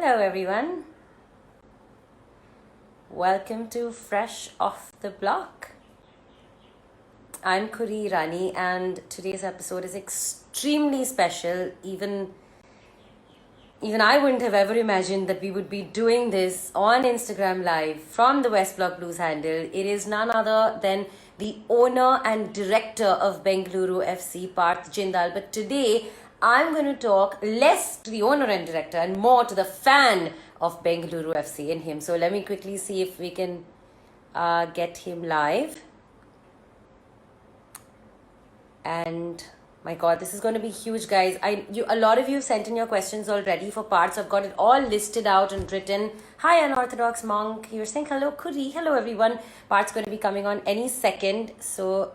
Hello, everyone. Welcome to Fresh Off the Block. I'm Khuri Irani, and today's episode is extremely special. Even I wouldn't have ever imagined that we would be doing this on Instagram Live from the West Block Blues handle. It is none other than the owner and director of Bengaluru FC, Parth Jindal. But today, I'm going to talk less to the owner and director and more to the fan of Bengaluru FC in him. So let me quickly see if we can get him live. And my God, this is going to be huge, guys. A lot of you have sent in your questions already for Parts. I've got it all listed out and written. Hi, Unorthodox Monk. You're saying hello, Khuri. Hello, everyone. Part's going to be coming on any second. So,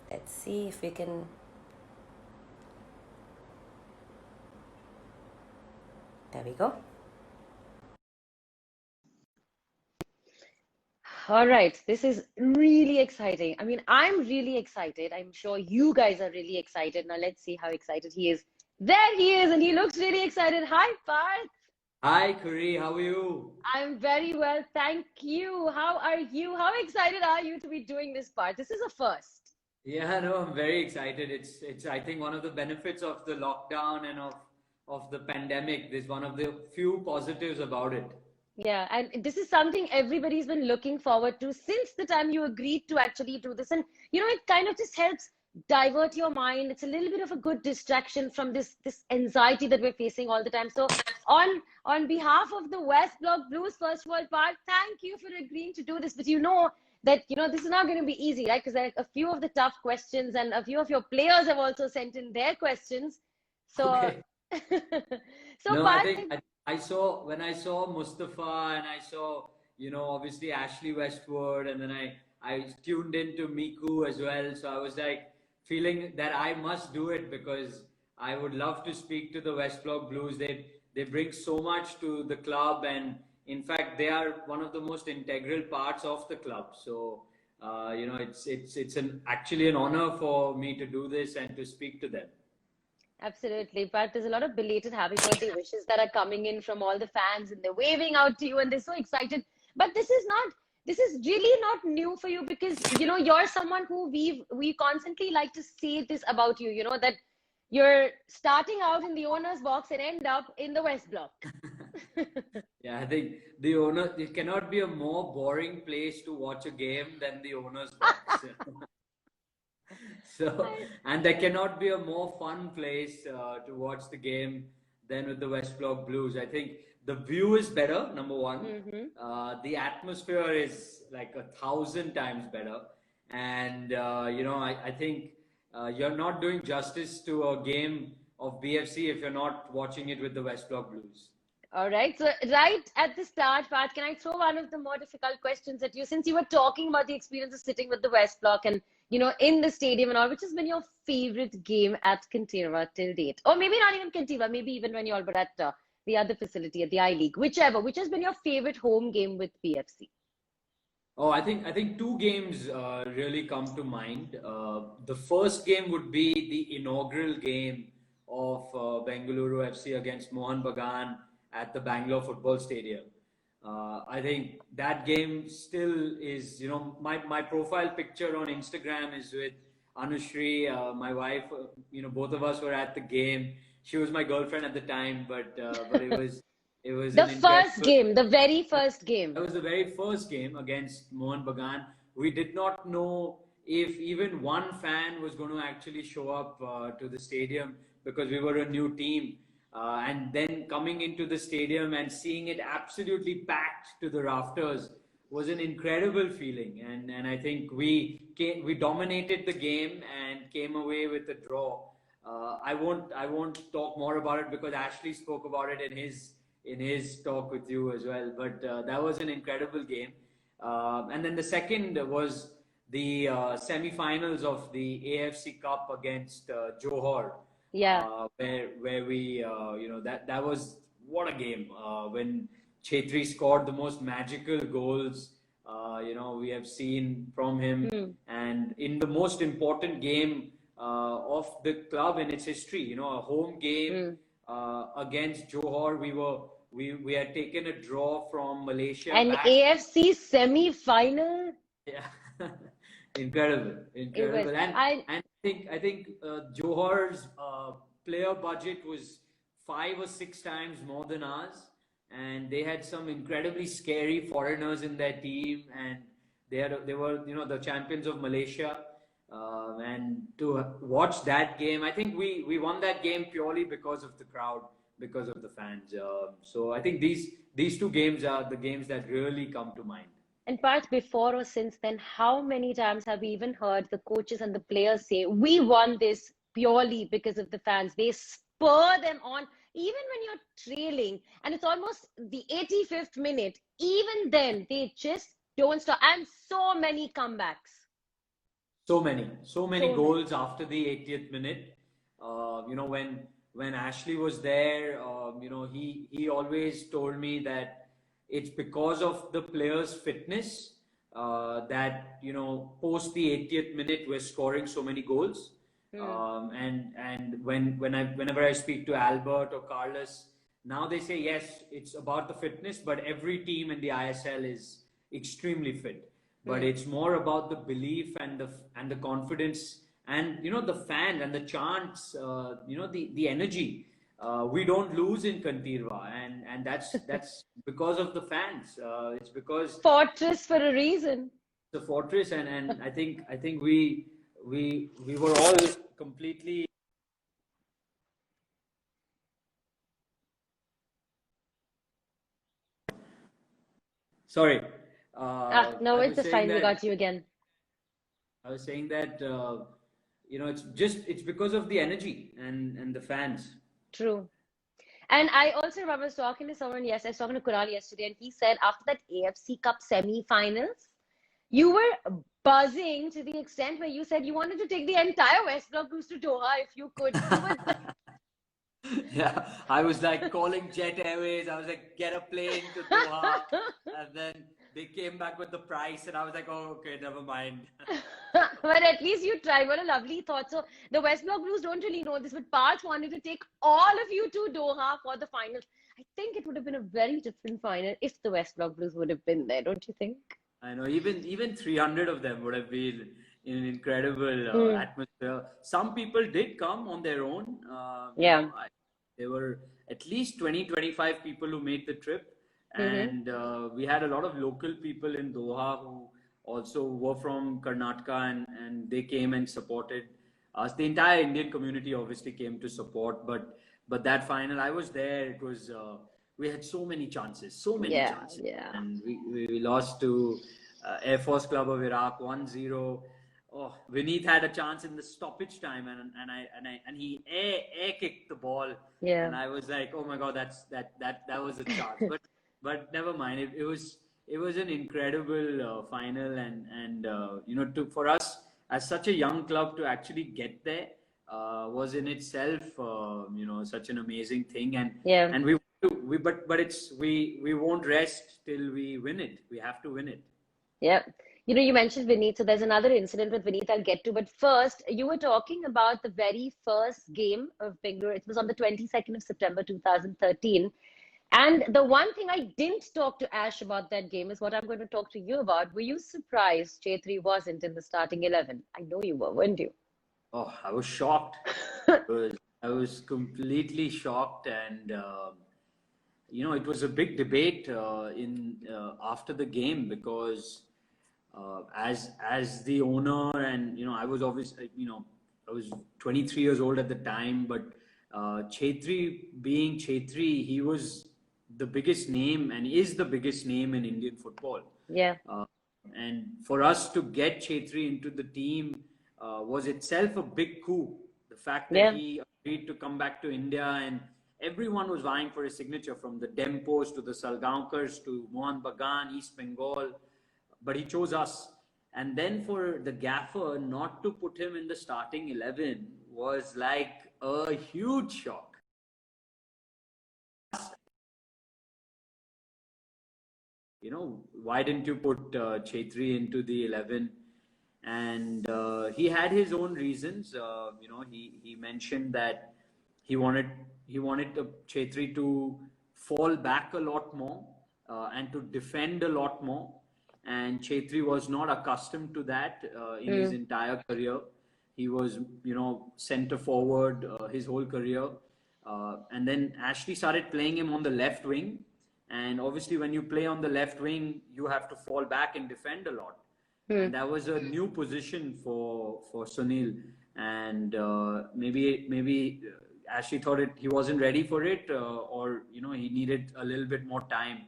let's see if we can. There we go. All right, this is really exciting. I mean, I'm really excited. I'm sure you guys are really excited. Now, let's see how excited he is. There he is, and he looks really excited. Hi, Parth. Hi, Khuri. How are you? I'm very well, thank you. How are you? How excited are you to be doing this part? This is a first. Yeah, no, I'm very excited. It's I think one of the benefits of the lockdown and of the pandemic. This is one of the few positives about it. Yeah, and this is something everybody's been looking forward to since the time you agreed to actually do this. And it kind of just helps divert your mind. It's a little bit of a good distraction from this anxiety that we're facing all the time. So on behalf of the West Block Blues, first of all, Park, thank you for agreeing to do this. But this is not going to be easy, right? Because there are a few of the tough questions, and a few of your players have also sent in their questions. So, Okay. so No, Parth, I saw when I saw Mustafa and I saw obviously Ashley Westwood, and then I tuned into Miku as well. So I was like feeling that I must do it because I would love to speak to the West Block Blues. They bring so much to the club, and in fact they are one of the most integral parts of the club. So it's actually an honor for me to do this and to speak to them. absolutely. But there's a lot of belated happy birthday wishes that are coming in from all the fans, and they're waving out to you and they're so excited. But this is really not new for you because, you're someone who we constantly like to say this about you, that you're starting out in the owner's box and end up in the West Block. Yeah, I think the owner, it cannot be a more boring place to watch a game than the owner's box. So, and there cannot be a more fun place to watch the game than with the West Block Blues. I think the view is better, number one. The atmosphere is like 1,000 times better. And, I think you're not doing justice to a game of BFC if you're not watching it with the West Block Blues. All right. So right at the start, Pat, can I throw one of the more difficult questions at you? Since you were talking about the experience of sitting with the West Block and, in the stadium and all, which has been your favorite game at Kintyre till date? Or maybe not even Kintyre, maybe even when you all were at the other facility at the I League, whichever, which has been your favorite home game with PFC? Oh, I think two games really come to mind. The first game would be the inaugural game of Bengaluru FC against Mohan Bagan at the Bangalore Football Stadium. I think that game still is, my profile picture on Instagram is with Anushri, my wife. Both of us were at the game. She was my girlfriend at the time, but it was The an first incredible. game, the very first game. That was the very first game against Mohan Bagan. We did not know if even one fan was going to actually show up to the stadium because we were a new team. And then coming into the stadium and seeing it absolutely packed to the rafters was an incredible feeling. And I think we dominated the game and came away with a draw. I won't talk more about it because Ashley spoke about it in his talk with you as well. But that was an incredible game. And then the second was the semi-finals of the AFC Cup against Johor, Yeah. where we that was what a game when Chetri scored the most magical goals we have seen from him, and in the most important game of the club in its history. You know, a home game against Johor. We had taken a draw from Malaysia An back. AFC semi-final. Yeah, incredible, It was. incredible, and I think Johor's player budget was 5 or 6 times more than ours, and they had some incredibly scary foreigners in their team, and they were the champions of Malaysia, and to watch that game, I think we won that game purely because of the crowd, because of the fans. So I think these two games are the games that really come to mind. And Parth, before or since then, how many times have we even heard the coaches and the players say, we won this purely because of the fans? They spur them on, even when you're trailing, and it's almost the 85th minute. Even then, they just don't stop. And so many comebacks. So many So many. goals after the 80th minute. When Ashley was there, he always told me that it's because of the players' fitness that post the 80th minute we're scoring so many goals. Hmm. And whenever I speak to Albert or Carlos, now they say yes, it's about the fitness, but every team in the ISL is extremely fit. But Hmm. it's more about the belief and the confidence, and the fans and the chants, the energy. We don't lose in Kantirwa, and that's because of the fans. It's because Fortress for a reason. the fortress, and I think we were all completely sorry. No, I it's was just saying fine. We that got you again. I was saying that it's because of the energy and the fans. True. And I also remember I was talking to someone, yes, I was talking to Kunal yesterday, and he said after that AFC Cup semi-finals, you were buzzing to the extent where you said you wanted to take the entire West Block Blues to Doha if you could. You were Yeah, I was like calling Jet Airways. I was like, get a plane to Doha, and then they came back with the price, and I was like, oh, okay, never mind. but at least you tried. What a lovely thought. So the West Block Blues don't really know this, but Parth wanted to take all of you to Doha for the finals. I think it would have been a very different final if the West Block Blues would have been there, don't you think? I know even 300 of them would have been in an incredible Hmm. atmosphere. Some people did come on their own. Yeah. There were at least 20-25 people who made the trip, Mm-hmm. and we had a lot of local people in Doha who also were from Karnataka, and they came and supported us. The entire Indian community obviously came to support, but that final, I was there. It was we had so many Yeah, chances, yeah. and we lost to Air Force Club of Iraq 1-0. Oh, Vineet had a chance in the stoppage time, and he air kicked the ball, Yeah. and I was like, oh my god, that was a chance. But never mind. It was an incredible final, and for us as such a young club to actually get there was in itself such an amazing thing, and Yeah. and we but it's we won't rest till we win it. We have to win it. Yeah. You mentioned Vineet, so there's another incident with Vineet I'll get to. But first, you were talking about the very first game of Bengaluru. It was on the 22nd of September 2013. And the one thing I didn't talk to Ash about that game is what I'm going to talk to you about. Were you surprised Chetri wasn't in the starting 11? I know you were, weren't you? Oh, I was shocked. I was completely shocked, and it was a big debate in after the game, because as the owner, and I was obviously, I was 23 years old at the time, but Chetri being Chetri, he was the biggest name and is the biggest name in Indian football. Yeah. Uh, and for us to get Chetri into the team was itself a big coup. The fact that Yeah. he agreed to come back to India, and everyone was vying for his signature, from the Dempos to the Salgaonkars to Mohan Bagan, East Bengal, but he chose us. And then for the gaffer not to put him in the starting 11 was like a huge shock. Why didn't you put Chetri into the 11? and he had his own reasons. He mentioned that he wanted Chetri to fall back a lot more and to defend a lot more. And Chetri was not accustomed to that in his entire career. He was, center forward his whole career. And then Ashley started playing him on the left wing. And obviously, when you play on the left wing, you have to fall back and defend a lot. And that was a new position for Sunil. And maybe Ashley thought he wasn't ready for it, or he needed a little bit more time.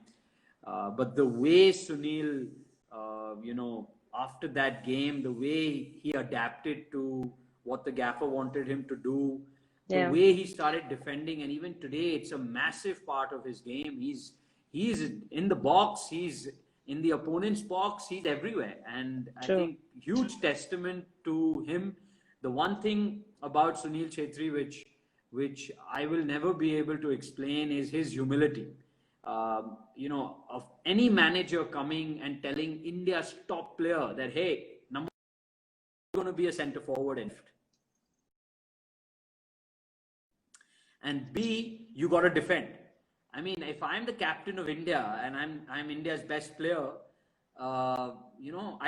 But the way Sunil, after that game, the way he adapted to what the gaffer wanted him to do, the way he started defending, and even today, it's a massive part of his game. He's in the box, he's in the opponent's box, he's everywhere. And I think huge testament to him. The one thing about Sunil Chetri, which I will never be able to explain, is his humility. Of any manager coming and telling India's top player that, hey, number one, going to be a centre forward and B, you got to defend. I mean, if I'm the captain of India and I'm India's best player, I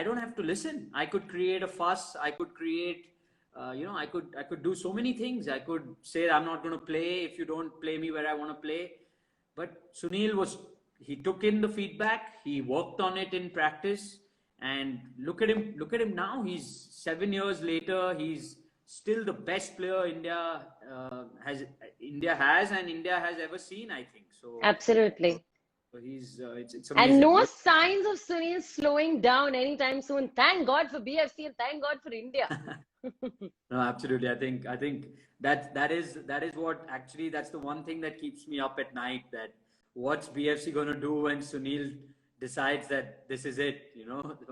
don't have to listen. I could create a fuss. I could create, I could do so many things. I could say I'm not going to play if you don't play me where I want to play. But Sunil he took in the feedback. He worked on it in practice, and look at him. Look at him now. He's 7 years later. He's still the best player India has and India has ever seen, I think. So absolutely. So he's it's amazing. And no signs of Sunil slowing down anytime soon. Thank God for BFC and thank God for India. No, absolutely. I think that is what actually, that's the one thing that keeps me up at night. That what's BFC going to do when Sunil decides that this is it?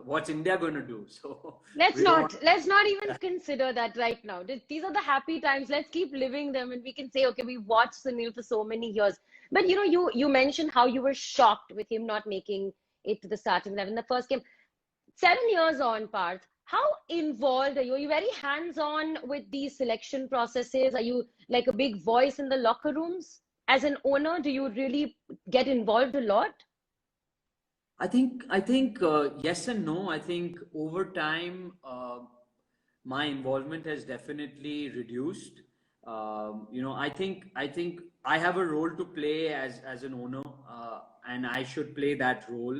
What's India going to do? So let's not even consider that right now. These are the happy times. Let's keep living them, and we can say, okay, we've watched Sunil for so many years. But you mentioned how you were shocked with him not making it to the starting 11 the first game. 7 years on, Parth, how involved are you? Are you very hands-on with these selection processes? Are you like a big voice in the locker rooms? As an owner, do you really get involved a lot? I think yes and no. I think over time, my involvement has definitely reduced. I think I have a role to play as an owner, and I should play that role.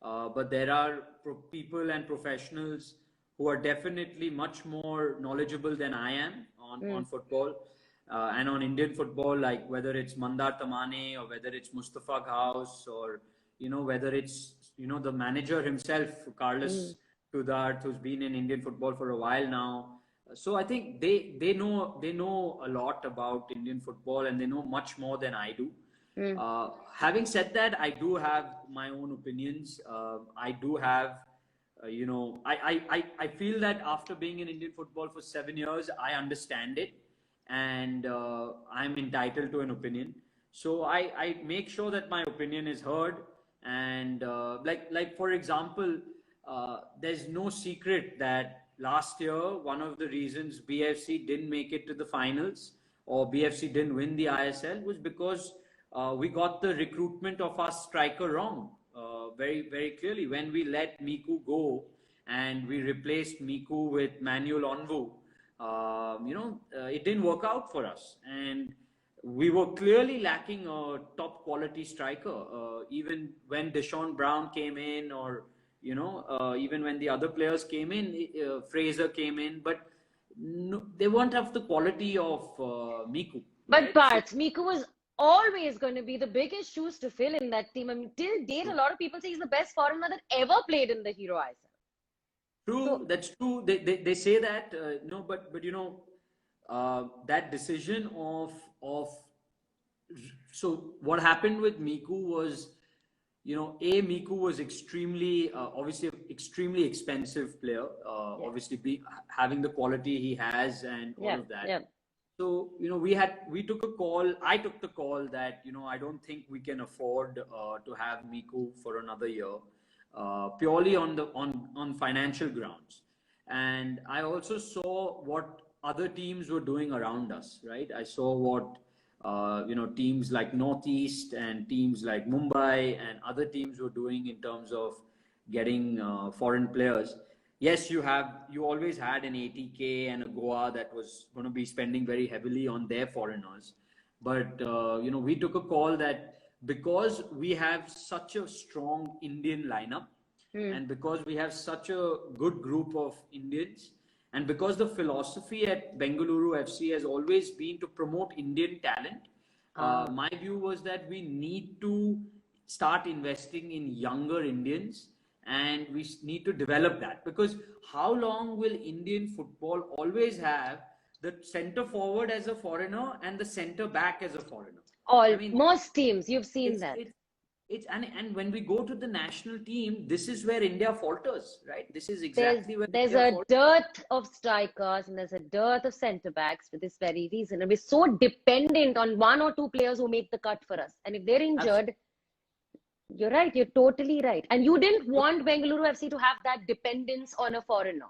But there are people and professionals who are definitely much more knowledgeable than I am on football and on Indian football, like whether it's Mandar Tamane or whether it's Mustafa Ghaus, or whether it's the manager himself, Carlos Tudart, who's been in Indian football for a while now. So I think they know a lot about Indian football, and they know much more than I do. Having said that, I do have my own opinions. I do have, I feel that after being in Indian football for 7 years, I understand it, and I'm entitled to an opinion. So I make sure that my opinion is heard. And like for example, there's no secret that last year, one of the reasons BFC didn't make it to the finals, or BFC didn't win the ISL, was because we got the recruitment of our striker wrong. Very, very clearly, when we let Miku go and we replaced Miku with Manuel Onwu, it didn't work out for us. And we were clearly lacking a top quality striker. Even when Deshaun Brown came in, or even when the other players came in, Fraser came in, but no, they weren't of the quality of Miku. But right? Parth, Miku was always going to be the biggest shoes to fill in that team. I mean, till date, a lot of people say he's the best foreigner that ever played in the Hero ISL. True, so, that's true. They say that, no, but that decision of so what happened with Miku was, Miku was extremely, obviously, extremely expensive player. Obviously, having the quality he has and all of that. Yeah. So, we took a call. I took the call that, I don't think we can afford to have Miku for another year, purely on financial grounds. and I also saw what other teams were doing around us, right? I saw what teams like Northeast and teams like Mumbai and other teams were doing in terms of getting foreign players. Yes, you always had an ATK and a Goa that was going to be spending very heavily on their foreigners, but we took a call that because we have such a strong Indian lineup, Hmm. and because we have such a good group of Indians, and because the philosophy at Bengaluru FC has always been to promote Indian talent, Ah. my view was that we need to start investing in younger Indians, and we need to develop that, because how long will Indian football always have the center forward as a foreigner and the center back as a foreigner? I All mean, most teams, you've seen it's that. and when we go to the national team, this is where India falters, right? This is There's exactly where there's India a falters. dearth of strikers and there's a dearth of centre backs for this very reason. And we're so dependent on one or two players who make the cut for us. And if they're injured, you're right, you're totally right. And you didn't want Bengaluru FC to have that dependence on a foreigner.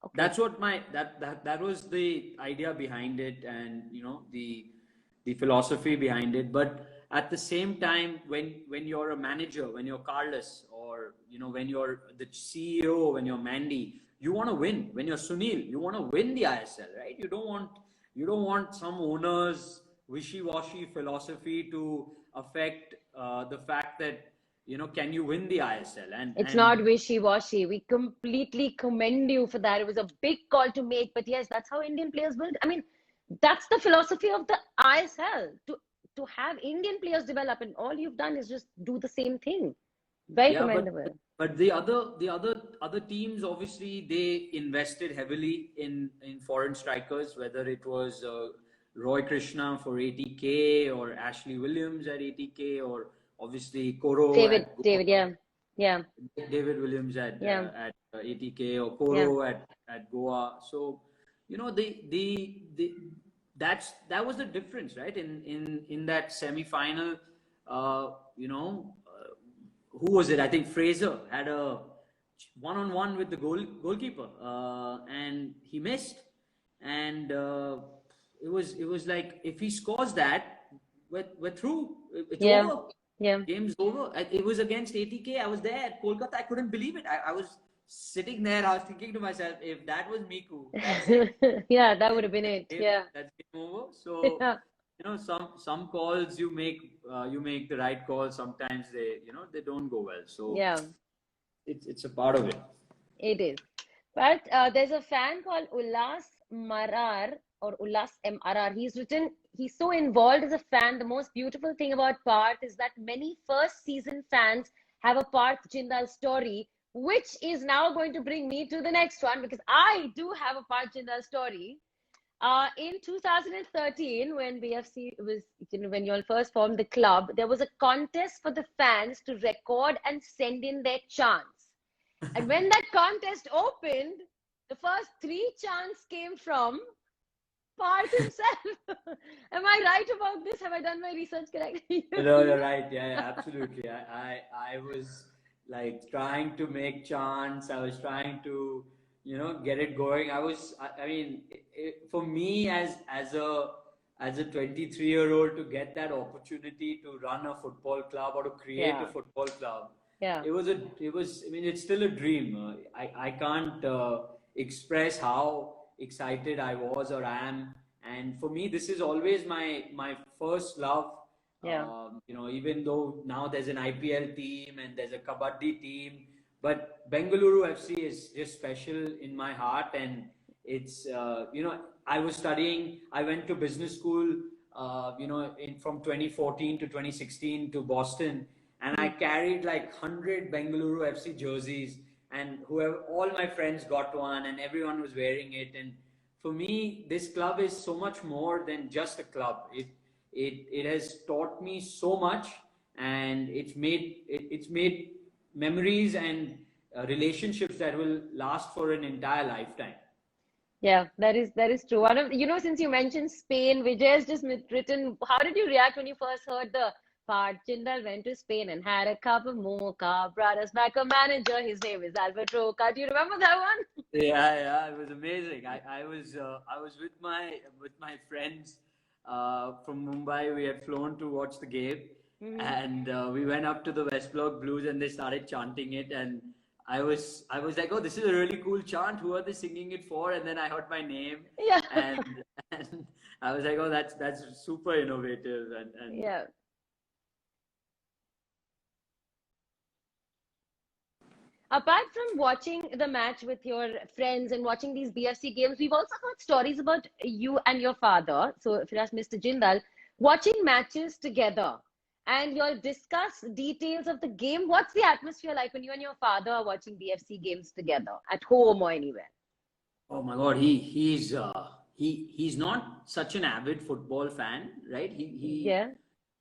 Okay. That's what that was the idea behind it, and the philosophy behind it. But at the same time, when you're a manager, when you're Carlos, or when you're the CEO, when you're Mandy, you want to win. When you're Sunil, you want to win the ISL, right? You don't want some owners wishy-washy philosophy to affect the fact that can you win the ISL, It's and not wishy-washy. We completely commend you for that. It was a big call to make, but yes, that's how Indian players build. I mean, that's the philosophy of the ISL to have Indian players develop, and all you've done is just do the same thing. Very Yeah, but commendable. but the other teams, obviously they invested heavily in foreign strikers, whether it was Roy Krishna for 80K, or Ashley Williams at 80K, or obviously Koro at David, Goa, yeah, yeah, David Williams yeah, at 80K, or yeah, Koro at Goa. So the that was the difference, right? In that semi-final, uh, you know, uh, who was it? I think Fraser had a one-on-one with the goalkeeper, and he missed. And it was like, if he scores that, we're through. It's yeah, over. yeah. Game's over. It was against ATK. I was there at Kolkata. I couldn't believe it. I was sitting there. I was thinking to myself, if that was Miku, that's it. Yeah, that would have been it. Game, Yeah, that's game over. So yeah, some calls you make the right call. Sometimes they don't go well. So yeah. it's a part of it. It is. But there's a fan called Ullas Marar or Ullas MRR. He's so involved as a fan. The most beautiful thing about Parth is that many first season fans have a Parth Jindal story, which is now going to bring me to the next one because I do have a Parth Jindal story. In 2013, when BFC was, when you all first formed the club, there was a contest for the fans to record and send in their chants. And when that contest opened, the first three chants came from Parth himself. Am I right about this? Have I done my research correctly? No, you're right. Yeah, yeah, absolutely. I was like trying to make chants. I was trying to, get it going. I mean, for me as a 23-year-old to get that opportunity to run a football club or to create a Yeah, football club, yeah, I mean, it's still a dream. I can't express how excited I was or am. And for me, this is always my first love. yeah, Even though now there's an IPL team and there's a Kabaddi team, but Bengaluru FC is just special in my heart. And it's I was studying. I went to business school. From 2014 to 2016 to Boston, and I mm, carried like 100 Bengaluru FC jerseys, and whoever, all my friends got one, and everyone was wearing it. And for me, this club is so much more than just a club. It has taught me so much, and it's made memories and relationships that will last for an entire lifetime. yeah. That is true. Since you mentioned Spain, Vijay has just written. How did you react when you first heard the Parth, Jindal went to Spain and had a cup of mocha. Brought us back a manager. His name is Albert Roca. Do you remember that one? Yeah, it was amazing. I was with my friends from Mumbai. We had flown to watch the game, Hmm. and we went up to the West Block Blues, and they started chanting it, and I was like, oh, this is a really cool chant. Who are they singing it for? And then I heard my name, Yeah. and and I was like, oh, that's super innovative, and Yeah. Apart from watching the match with your friends and watching these BFC games, we've also heard stories about you and your father. So, if you ask Mr. Jindal, watching matches together and you'll discuss details of the game. What's the atmosphere like when you and your father are watching BFC games together at home or anywhere? oh my God, he's not such an avid football fan, right? Yeah.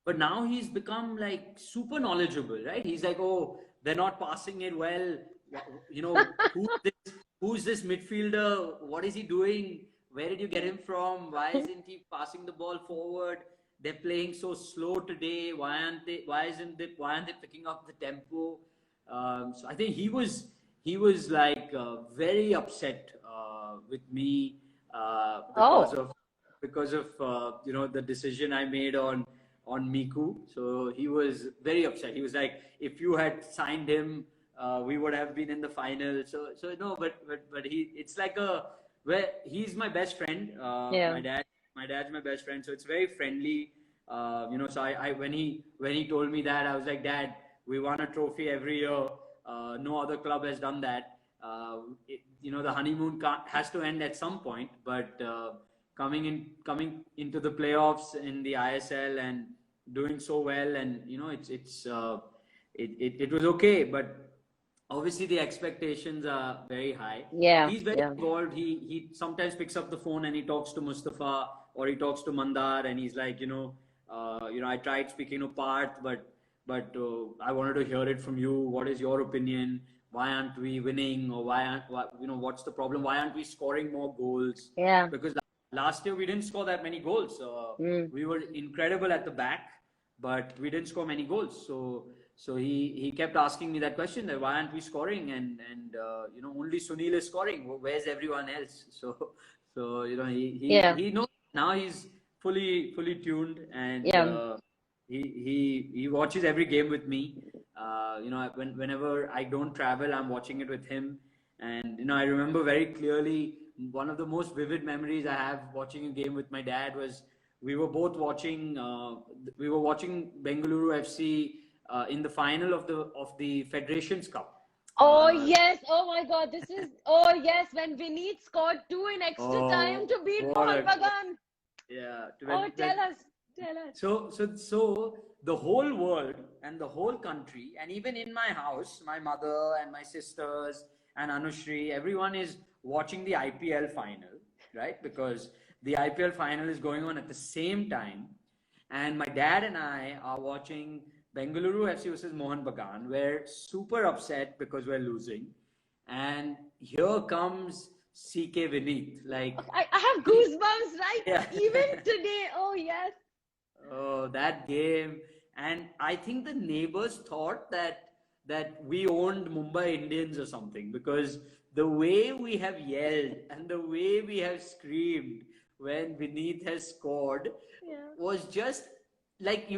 But now he's become like super knowledgeable, right? He's like, oh, they're not passing it well. You know, who's this midfielder? What is he doing? Where did you get him from? Why isn't he passing the ball forward? They're playing so slow today. Why aren't they picking up the tempo? So I think he was like very upset with me Oh, because of you know, the decision I made on Miku. So he was very upset. He was like, if you had signed him, we would have been in the final. So no, but he, it's like a, where he's my best friend. yeah. My dad's my best friend. So it's very friendly. You know, so I when he told me that, I was like, Dad, we won a trophy every year. No other club has done that. You know, the honeymoon has to end at some point, but coming into the playoffs in the ISL and doing so well, and you know, it was okay, but obviously the expectations are very high. Yeah. He's very Yeah. involved. He sometimes picks up the phone and he talks to Mustafa, or he talks to Mandar, and he's like, you know, I tried speaking to Parth, but I wanted to hear it from you. What is your opinion? Why aren't we winning? Or you know, what's the problem? Why aren't we scoring more goals? Yeah. Because last year we didn't score that many goals. Mm. We were incredible at the back, but we didn't score many goals. So he kept asking me that question, that why aren't we scoring? And you know, only Sunil is scoring. Where's everyone else? So you know, Yeah. he knows now. He's fully tuned, and Yeah. he watches every game with me. You know, whenever I don't travel, I'm watching it with him. And you know, I remember very clearly, one of the most vivid memories I have watching a game with my dad was, we were both watching. We were watching Bengaluru FC in the final of the Federations Cup. Oh Uh, yes. Oh my God. This is. Oh yes. When Vineet scored two in extra time oh, to beat what Mohan a Bagan. yeah! Oh, tell us. Tell us. So the whole world and the whole country, and even in my house, my mother and my sisters and Anushri, everyone is watching the IPL final, right? Because the IPL final is going on at the same time, and my dad and I are watching Bengaluru FC versus Mohan Bagan. We're super upset because we're losing, and here comes CK Vineet, like I have he, goosebumps, right? yeah. Even today. Oh yes. Oh, that game. And I think the neighbors thought that we owned Mumbai Indians or something, because the way we have yelled and the way we have screamed when Vineet has scored Yeah. was just like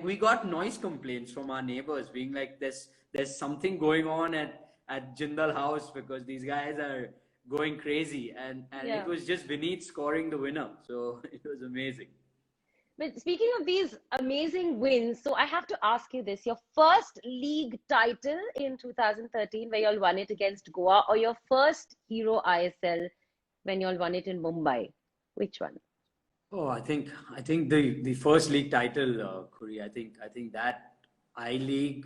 we got noise complaints from our neighbors, being like, there's something going on at Jindal house, because these guys are going crazy, and it Yeah. was just Vineet scoring the winner. So it was amazing. But speaking of these amazing wins, so I have to ask you this: your first league title in 2013, where you all won it against Goa, or your first Hero ISL when you all won it in Mumbai? Which one? Oh, I think the first league title, Khuri. I think that I League.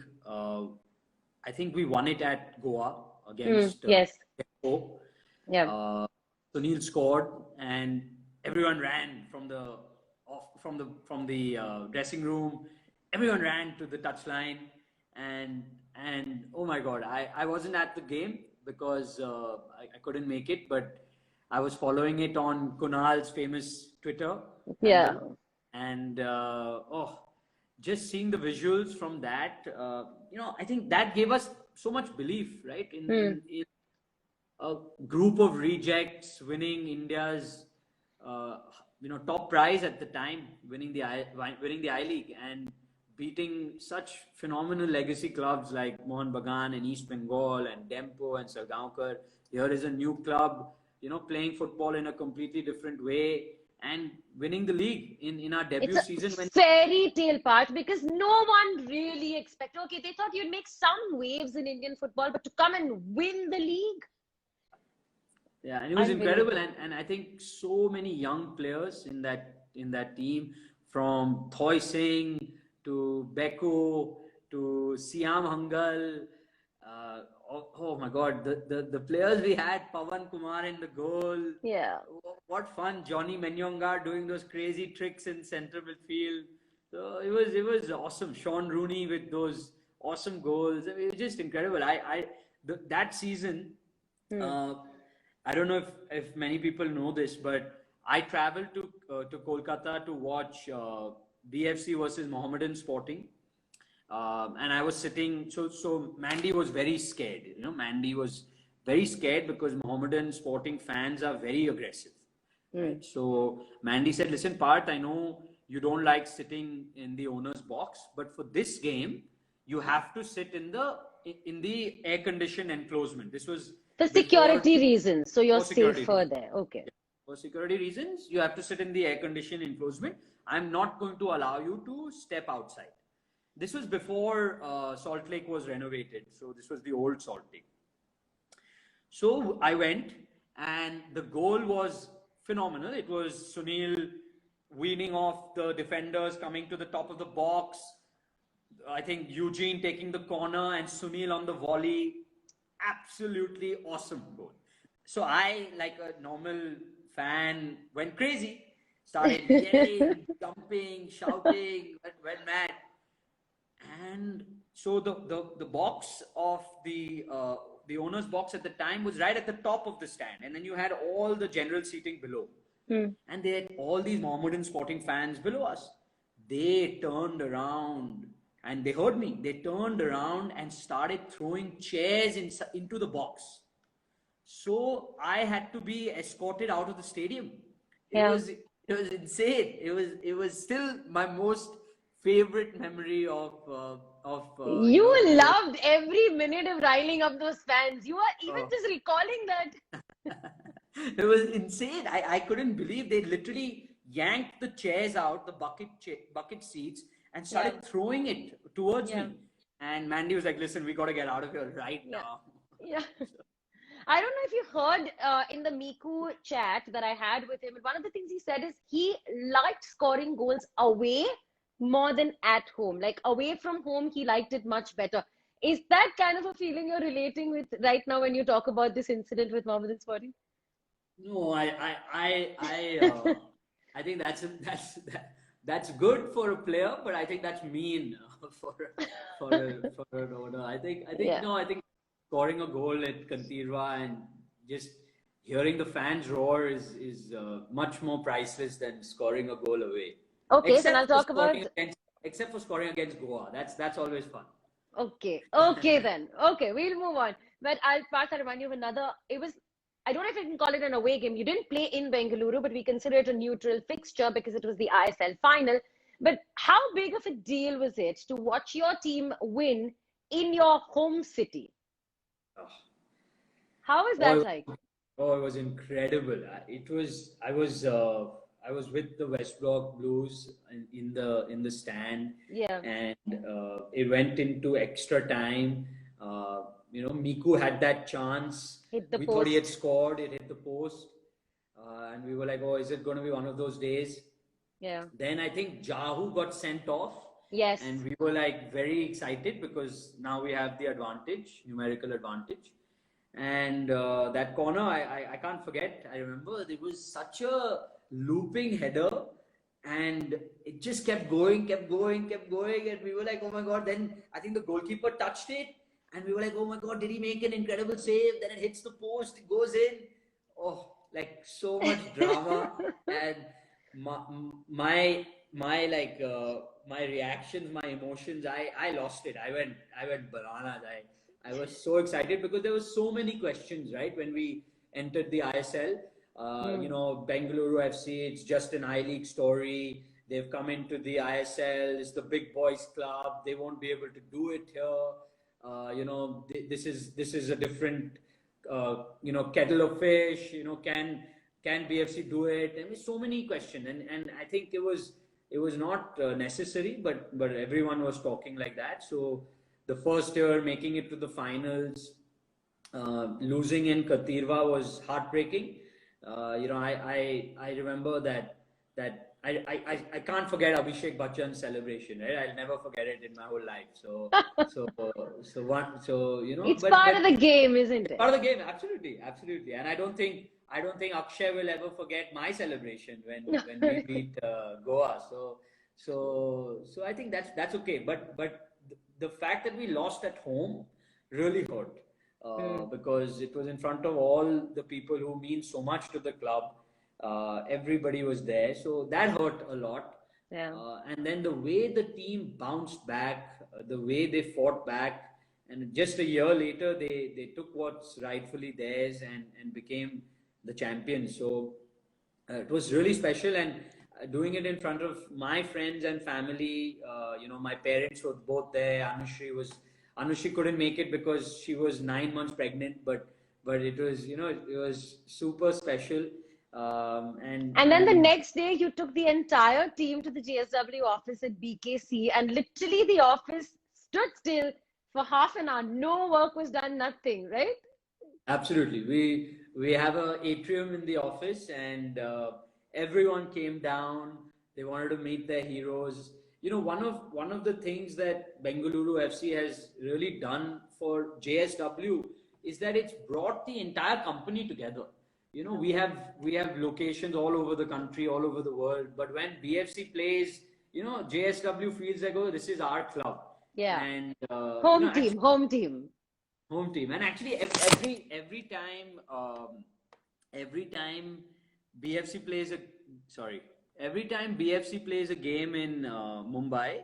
I think we won it at Goa Mm, against yes. Tempo. Yeah. Uh, Sunil scored, and everyone ran from the dressing room. Everyone ran to the touchline, and oh my God, I wasn't at the game because I couldn't make it, but I was following it on Kunal's famous Twitter Yeah. handle, and oh, just seeing the visuals from that, I think that gave us so much belief, right? In a group of rejects winning India's uh, top prize at the time, winning the I League and beating such phenomenal legacy clubs like Mohun Bagan and East Bengal and Dempo and Sargaonkar. Here is a new club, playing football in a completely different way and winning the league in our It's debut a season when. fairy tale part because no one really expected. Okay, they thought you'd make some waves in Indian football, but to come and win the league, Yeah, and it was incredible, unbelievable. and I think so many young players in that team, from Thoy Singh to Beko to Siam Hangal. Oh my God, the players we had, Pawan Kumar in the goal. Yeah. What fun! Johnny Menyonga doing those crazy tricks in central midfield. So it was awesome. Sean Rooney with those awesome goals. I mean, it was just incredible. That season. Hmm. Uh, I don't know if many people know this, but I traveled to Kolkata to watch BFC versus Mohammedan Sporting, and I was sitting. So Mandy was very scared. Mandy was very scared because Mohammedan Sporting fans are very aggressive, Hmm. right? So Mandy said, "Listen, Parth, I know you don't like sitting in the owner's box, but for this game, you have to sit in the air-conditioned enclosement." This was For before security reasons, so you're for security safer reasons. there. Okay. For security reasons, you have to sit in the air-conditioned enclosement. I'm not going to allow you to step outside. This was before Salt Lake was renovated, so this was the old Salt Lake. So I went, and the goal was phenomenal. It was Sunil weaning off the defenders, coming to the top of the box. I think Eugene taking the corner and Sunil on the volley. Absolutely awesome goal. So I, like a normal fan, went crazy, started yelling, jumping, shouting, went mad. And so the box of the owner's box at the time was right at the top of the stand, and then you had all the general seating below, Hmm. and they had all these Mohammedan Sporting fans below us. They turned around and they heard me. They turned around and started throwing chairs into the box. So I had to be escorted out of the stadium. It Yeah. was it was insane. It was still my most favorite memory of You going. loved every minute of riling up those fans. You are even Uh, just recalling that. it was insane. I couldn't believe they literally yanked the chairs out, the bucket seats, and Yeah. started throwing it towards Yeah. me. And Mandy was like, "Listen, we got to get out of here right Yeah. now." Yeah. I don't know if you heard in the Miku chat that I had with him. One of the things he said is he liked scoring goals away more than at home. Like away from home, he liked it much better. Is that kind of a feeling you're relating with right now when you talk about this incident with Mohammedan Sporting? No, I think that's good for a player, but I think that's mean for an owner. I think Yeah. no, I think scoring a goal at Kantirwa and just hearing the fans roar is much more priceless than scoring a goal away. Okay, then I'll Except for talk scoring about. against except for scoring against Goa. That's always fun. Okay, okay then. Okay, we'll move on. But I'll Parth, I'll remind you of another. It was, I don't know if I can call it an away game. You didn't play in Bengaluru, but we consider it a neutral fixture because it was the ISL final. But how big of a deal was it to watch your team win in your home city? How was that Oh, like? oh, it was incredible. It was. I was with the West Block Blues in the stand, Yeah, and it went into extra time. Miku had that chance. hit the We thought he had post. scored. It hit the post, and we were like, "Oh, is it going to be one of those days?" Yeah. Then I think Jahu got sent off, Yes. and we were like very excited because now we have the advantage, numerical advantage. And that corner, I can't forget. I remember there was such a looping header, and it just kept going, kept going, kept going, and we were like, "Oh my God!" Then I think the goalkeeper touched it, and we were like, "Oh my God, did he make an incredible save?" Then it hits the post, it goes in. Oh, like so much drama, and my my my like my reactions, my emotions, I lost it. I went bananas. I was so excited because there was so many questions, right, when we entered the ISL. Hmm. Bengaluru FC, it's just an I-League story. They've come into the ISL. It's the big boys club. They won't be able to do it here. This is a different kettle of fish. Can BFC do it? I mean, so many questions, and I think it was not necessary, but everyone was talking like that. So the first year, making it to the finals, losing in Katirva was heartbreaking. I remember that I can't forget Abhishek Bachchan's celebration. Right, I'll never forget it in my whole life. It's But part of the game, isn't it's it? part of the game, absolutely, absolutely. And I don't think Akshay will ever forget my celebration when we beat Goa. So I think that's okay. But the fact that we lost at home really hurt, Hmm. because it was in front of all the people who mean so much to the club. Everybody was there, so that hurt a lot. Yeah. And then the way the team bounced back, the way they fought back, and just a year later, they took what's rightfully theirs and became the champions. So it was really special, and doing it in front of my friends and family. My parents were both there. Anushri couldn't make it because she was 9 months pregnant, but it was super special. And then the And next day, you took the entire team to the JSW office at BKC, and literally the office stood still for half an hour. No work was done, nothing, right? Absolutely. We have a atrium in the office, and everyone came down. They wanted to meet their heroes. One of the things that Bengaluru FC has really done for JSW is that it's brought the entire company together. We have locations all over the country, all over the world. But when BFC plays, JSW feels like, oh, this is our club. Yeah. And Home team, actually, home team. home team. And actually, every time BFC plays a sorry, every time BFC plays a game in Mumbai,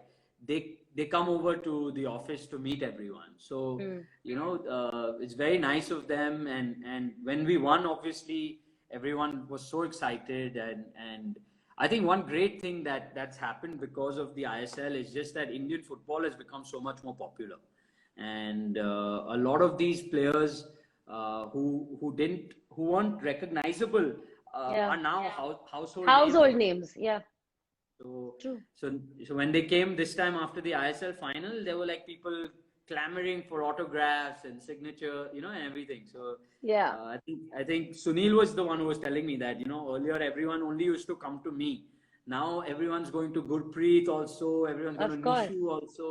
they come over to the office to meet everyone. So Hmm. it's very nice of them. And when we won, obviously everyone was so excited. And I think one great thing that's happened because of the ISL is just that Indian football has become so much more popular, and a lot of these players who weren't recognizable Yeah. are now household names Household over. names. Yeah. So, True. so when they came this time after the ISL final, there were like people clamoring for autographs and signature, and everything. So Yeah. I think Sunil was the one who was telling me that earlier everyone only used to come to me. Now everyone's going to Gurpreet also. Everyone's going to Of course. Nishu also.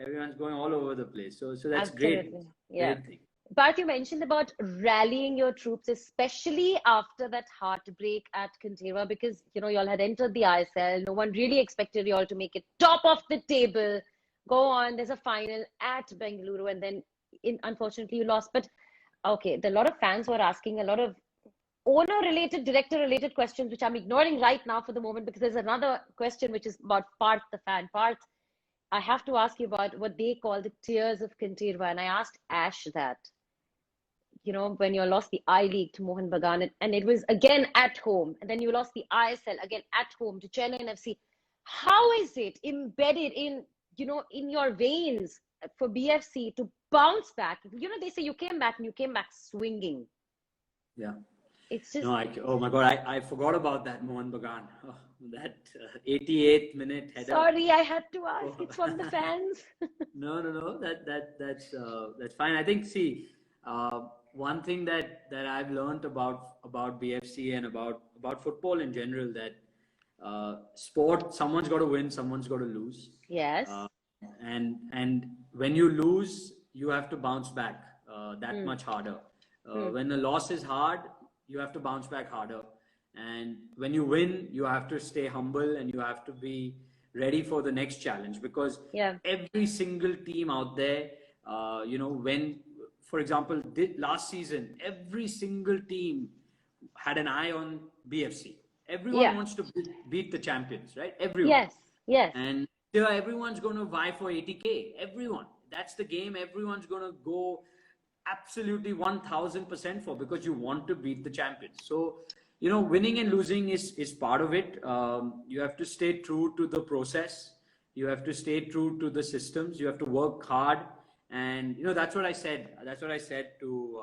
Everyone's going all over the place. So that's great, Absolutely. Yeah. great thing. But you mentioned about rallying your troops, especially after that heartbreak at Kantewa, because y'all had entered the ISL. No one really expected y'all to make it top of the table. Go on, there's a final at Bengaluru, and then unfortunately you lost. But okay, a lot of fans were asking a lot of owner-related, director-related questions, which I'm ignoring right now for the moment because there's another question which is about Parth, the fan. Parth, I have to ask you about what they call the tears of Kantirva, and I asked Ash that when you lost the I League to Mohan Bagan, and it was again at home, and then you lost the ISL again at home to Chennai FC. How is it embedded in your veins for BFC to bounce back? They say you came back and you came back swinging. Yeah. It's just, No, oh my God, I forgot about that Mohan Bagan. Oh, that 88th minute header. sorry, I had to ask. Oh. It's from the fans. No, no, no. That's fine. I think. See, one thing that I've learned about BFC and about football in general, that sport, someone's got to win, someone's got to lose. Yes. Uh, and when you lose, you have to bounce back that Hmm. much harder. Hmm. When the loss is hard, you have to bounce back harder. And when you win, you have to stay humble and you have to be ready for the next challenge, because Yeah. every single team out there, when, for example, last season, every single team had an eye on BFC. Everyone Yeah. wants to beat the champions, right? Everyone. Yes. Yes. And here everyone's going to vie for 80K. Everyone. That's the game everyone's going to go absolutely 1000% for, because you want to beat the champions. So, winning and losing is part of it. You have to stay true to the process. You have to stay true to the systems. You have to work hard. And, that's what I said. That's what I said to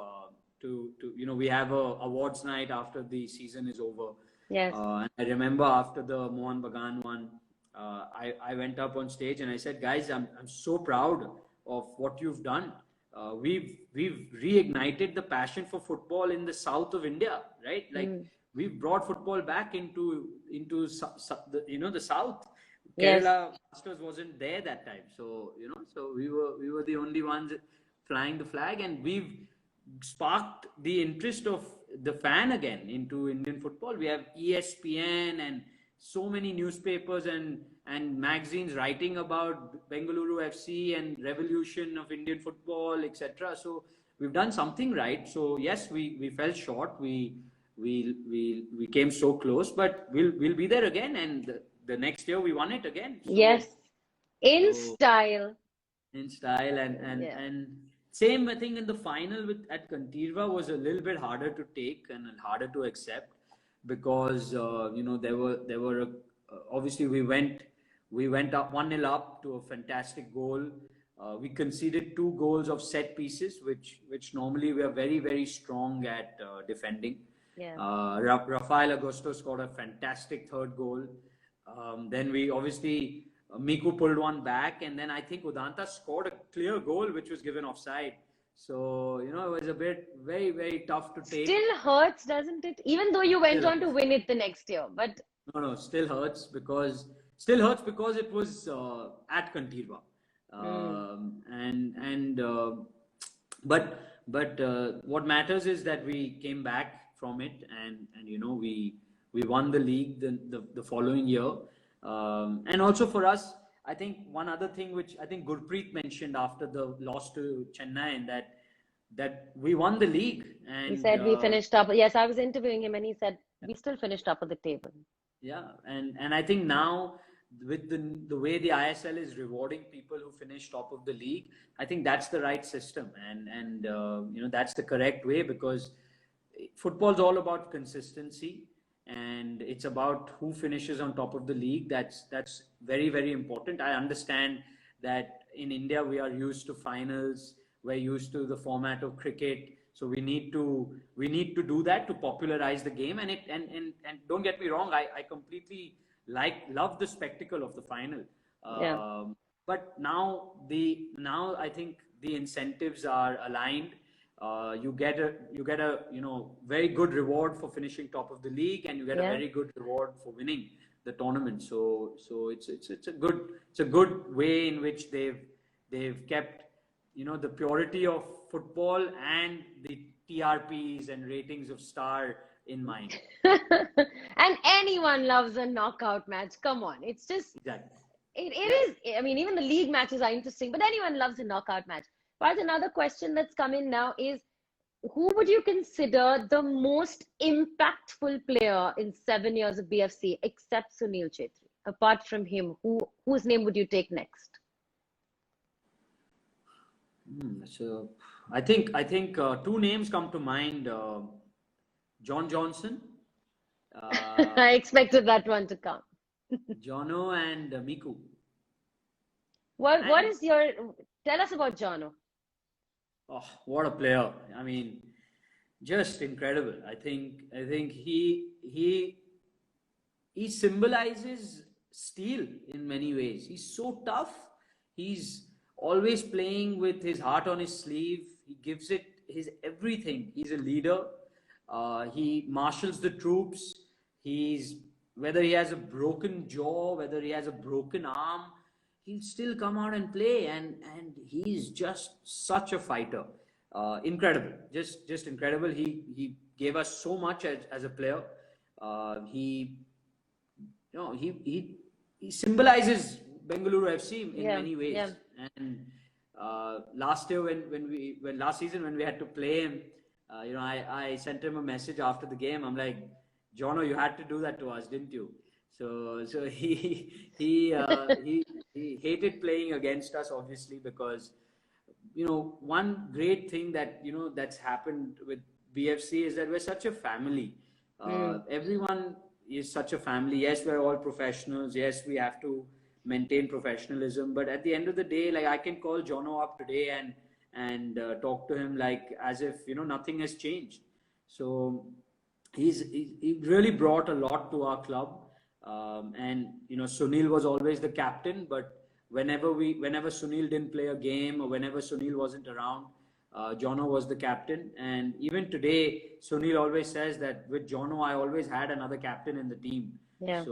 we have a awards night after the season is over. Yes. And I remember after the Mohan Bagan one, I went up on stage and I said, guys, I'm so proud of what you've done. We've reignited the passion for football in the south of India, right? Like we've brought football back into the south. Yes. Kerala Masters wasn't there that time, so so we were the only ones flying the flag, and we've sparked the interest of the fan again into Indian football. We have ESPN and so many newspapers and magazines writing about Bengaluru FC and revolution of Indian football, etc. So we've done something right. So yes, we fell short. We came so close, but we'll be there again. And the next year we won it again. So, Yes. In style. In style and same, I think in the final at Kantirva was a little bit harder to take and harder to accept, because there were obviously we went up 1-0 up to a fantastic goal. We conceded 2 goals of set pieces, which normally we are very, very strong at defending. Yeah. Rafael Agosto scored a fantastic third goal. Then we obviously Miku pulled one back, and then I think Udanta scored a clear goal which was given offside. So it was a bit very, very tough to take. Still hurts, doesn't it? Even though you went on to win it the next year, but no, still hurts because it was at Kantirva. But what matters is that we came back from it, and we won the league the following year. And also for us, I think one other thing which I think Gurpreet mentioned after the loss to Chennai, and that we won the league. And he said we finished up. Yes, I was interviewing him, and he said we still finished up at the table. Yeah, and I think now with the way the ISL is rewarding people who finish top of the league, I think that's the right system, and that's the correct way, because football's all about consistency. And it's about who finishes on top of the league. That's very, very important. I understand that in India we are used to finals, we're used to the format of cricket, so we need to do that to popularize the game. And don't get me wrong, I completely love the spectacle of the final. But now I think the incentives are aligned. You get a very good reward for finishing top of the league, and you get a very good reward for winning the tournament. So it's a good way in which they've kept the purity of football and the TRPs and ratings of Star in mind. And anyone loves a knockout match. Come on, it's just exactly. It is. I mean, even the league matches are interesting, but anyone loves a knockout match. But another question that's come in now is, who would you consider the most impactful player in 7 years of BFC, except Sunil Chhetri? Apart from him, whose name would you take next? So I think 2 names come to mind. John Johnson. I expected that one to come. Jono and Miku. Tell us about Jono. Oh, what a player. I mean, just incredible. I think he symbolizes steel in many ways. He's so tough. He's always playing with his heart on his sleeve. He gives it his everything. He's a leader. He marshals the troops. Whether he has a broken jaw, whether he has a broken arm, he'll still come out and play, and he's just such a fighter. Incredible, just incredible. He gave us so much as a player. He symbolizes Bengaluru FC in many ways. Yeah. And last year last season when we had to play him, I sent him a message after the game. I'm like, Jono, you had to do that to us, didn't you? So he hated playing against us, obviously, because one great thing that that's happened with BFC is that we're such a family. Mm. Everyone is such a family. Yes, we're all professionals. Yes, we have to maintain professionalism. But at the end of the day, like I can call Jono up today and talk to him like as if nothing has changed. So he really brought a lot to our club. And Sunil was always the captain, but whenever Sunil didn't play a game or whenever Sunil wasn't around, Jono was the captain. And even today, Sunil always says that with Jono, I always had another captain in the team. Yeah.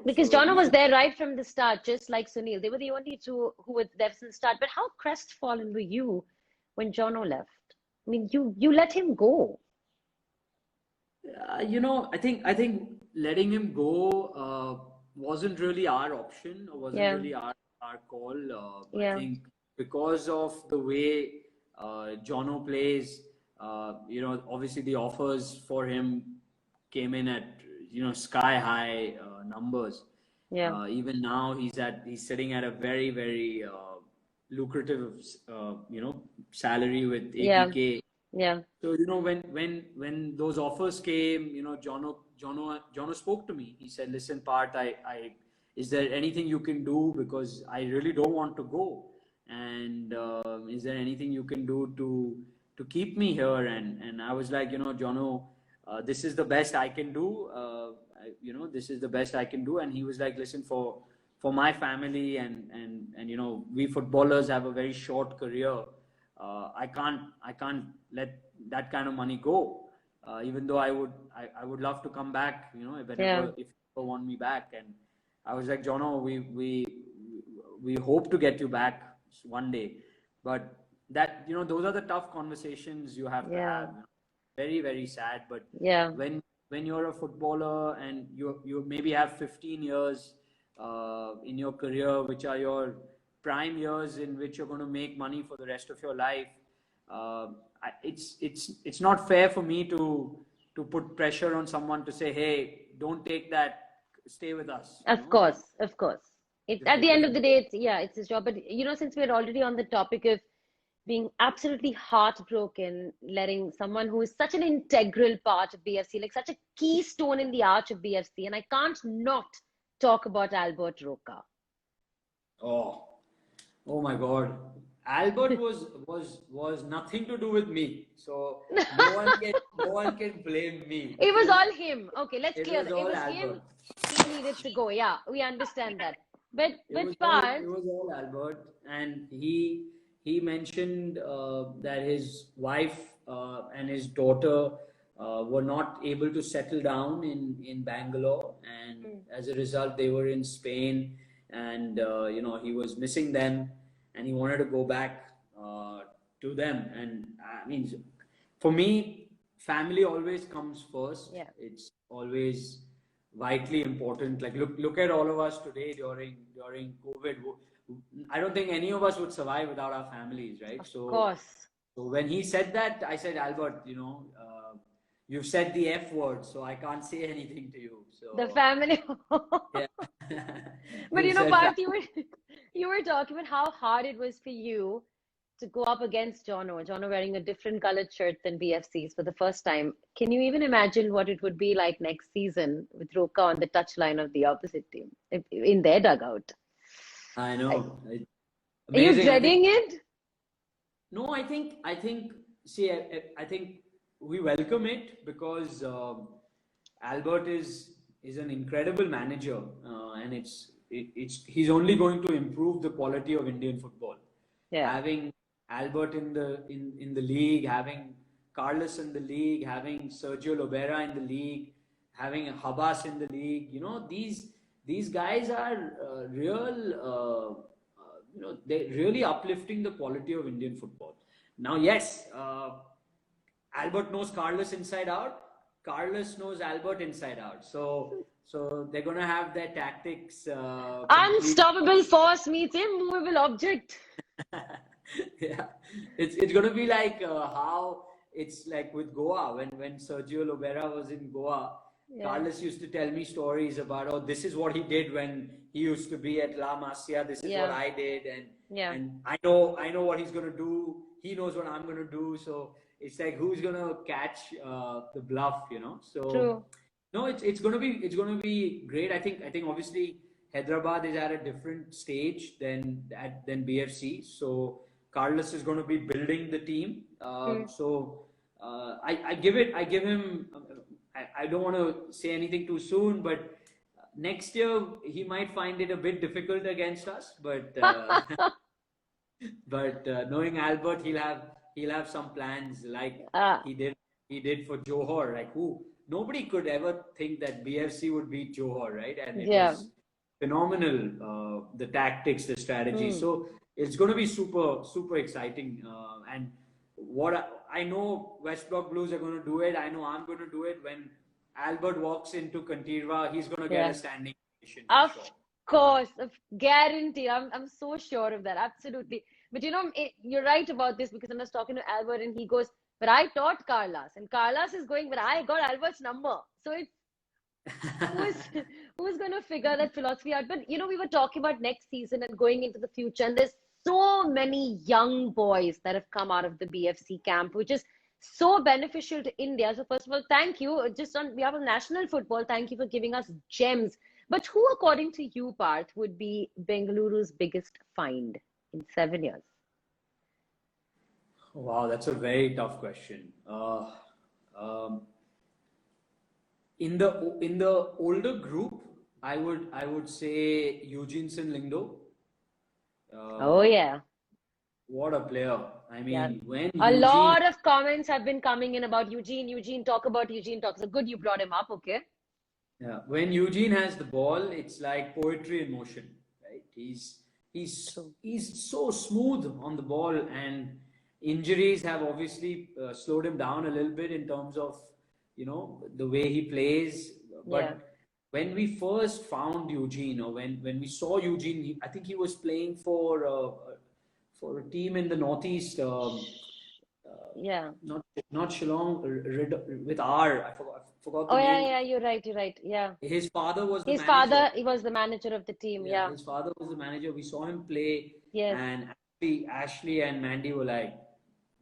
Because So Jono he's was there right from the start, just like Sunil. They were the only two who were there from the start. But how crestfallen were you when Jono left? I mean, you let him go. I think letting him go wasn't really our option or wasn't Yeah, really our call. I yeah, think because of the way Jono plays, obviously the offers for him came in at sky high numbers. yeah, Even now he's sitting at a very very lucrative salary with yeah, 80K. yeah, So when those offers came, Jono spoke to me. He said, "Listen, Parth, I is there anything you can do because I really don't want to go, and is there anything you can do to keep me here?" And I was like, Jono, this is the best I can do. This is the best I can do. And he was like, "Listen, for my family and we footballers have a very short career. I can't let that kind of money go. Even though I would love to come back, yeah, if you ever want me back." And I was like, "Jono, we hope to get you back one day, but that those are the tough conversations you have to yeah, have. Very very sad, but yeah. when you're a footballer and you maybe have 15 years in your career, which are your prime years in which you're going to make money for the rest of your life. uh, it's not fair for me to put pressure on someone to say, hey, don't take that, stay with us. Of course, of course. It If at it, the if end of it the day, it's his job. But since we're already on the topic of being absolutely heartbroken, letting someone who is such an integral part of BFC, like such a keystone in the arch of BFC, and I can't not talk about Albert Roca. Oh, oh my God. Albert was nothing to do with me. So no one can blame me It was because all him. Okay, let's it clear was that. It all was him. Albert. He needed to go. Yeah, we understand that. But It but was all Parth, it was all Albert, and he mentioned that his wife and his daughter were not able to settle down in Bangalore, and mm, as a result, they were in Spain, and he was missing them, and he wanted to go back to them. And I mean, for me, family always comes first. yeah, It's always vitally important. Like look at all of us today during COVID. I don't think any of us would survive without our families, right? of So, course. so when he said that, I said, Albert, you've said the F word, so I can't say anything to you. The So family. yeah, But you said Parth, you were talking about how hard it was for you to go up against Jono. Jono wearing a different colored shirt than BFC's for the first time. Can you even imagine what it would be like next season with Roka on the touchline of the opposite team in their dugout? I Are know. are you Amazing. I think dreading it? no. I think. See, I think we welcome it because Albert is an incredible manager, and it's he's only going to improve the quality of Indian football. Yeah. Having Albert in the league, having Carlos in the league, having Sergio Lobera in the league, having Habas in the league. These guys are they're really uplifting the quality of Indian football. Now, yes, Albert knows Carlos inside out. Carlos knows Albert inside out. So they're gonna have their tactics complete. Unstoppable force meets immovable object. Yeah, it's gonna be like how it's like with Goa when Sergio Lobera was in Goa. Yeah. Carlos used to tell me stories about, oh, this is what he did when he used to be at La Masia. This is what Yeah. I did, Yeah. and I know what he's gonna do. He knows what I'm gonna do. So it's like, who's gonna catch the bluff, you know? So True. no, it's gonna be great. I think obviously Hyderabad is at a different stage than BFC. So Carlos is going to be building the team. Hmm. I give him. I don't want to say anything too soon, but next year he might find it a bit difficult against us. But knowing Albert, he'll have some plans like Ah, he did for Johor. Like, who nobody could ever think that BFC would beat Johor, right? And it yeah. was phenomenal. The tactics, the strategy. Hmm. So it's going to be super super exciting. And what I know, West Block Blues are going to do it. I know I'm going to do it. When Albert walks into Kantirva, he's going to get Yeah. a standing ovation for Of sure. course, of guaranteed. I'm so sure of that. Absolutely. But you're right about this because I was talking to Albert and he goes, but I taught Carlos, and Carlos is going, but I got Albert's number. So it's who's who's going to figure that philosophy out? But we were talking about next season and going into the future, and there's so many young boys that have come out of the BFC camp, which is so beneficial to India. So first of all, thank you. Just on behalf of national football, thank you for giving us gems. But who, according to you, Parth, would be Bengaluru's biggest find in 7 years? Wow, that's a very tough question. Um, in the older group, I would say Eugene Lingdo. Oh Uh, yeah, what a player! I yeah. mean, when A Eugene, lot of comments have been coming in about Eugene. Eugene, talk about Eugene. Talk. So good, you brought him up. Okay. yeah, when Eugene has the ball, it's like poetry in motion, right? He's True. he's so smooth on the ball, and injuries have obviously slowed him down a little bit in terms of the way he plays. Yeah. But when we first found Eugene, or when we saw Eugene, I think he was playing for a team in the northeast. Uh, Yeah. not Shillong, with R. I forgot Oh the yeah, name. yeah. You're right. You're right. Yeah. His father was the His manager. father, he was the manager of the team. Yeah, Yeah. his father was the manager. We saw him play, Yes. and Ashley and Mandy were like,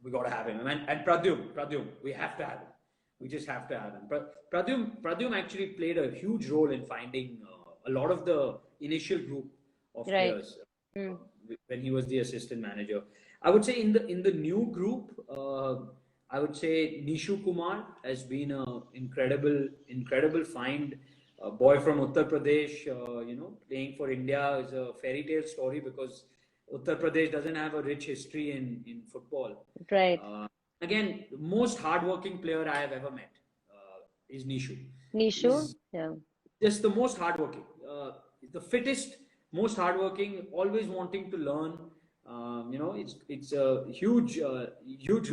"We got to have him." And Pradyum, we have to have him. We just have to have him. Pradyum actually played a huge role in finding a lot of the initial group of Right. players Hmm. when he was the assistant manager. I would say in the new group, I would say Nishu Kumar has been a incredible find. A boy from Uttar Pradesh, playing for India is a fairy tale story because Uttar Pradesh doesn't have a rich history in football. Right. Uh, Again, the most hardworking player I have ever met is Nishu. Nishu. He's Yeah. just the most hardworking, the fittest, most hardworking, always wanting to learn. It's a huge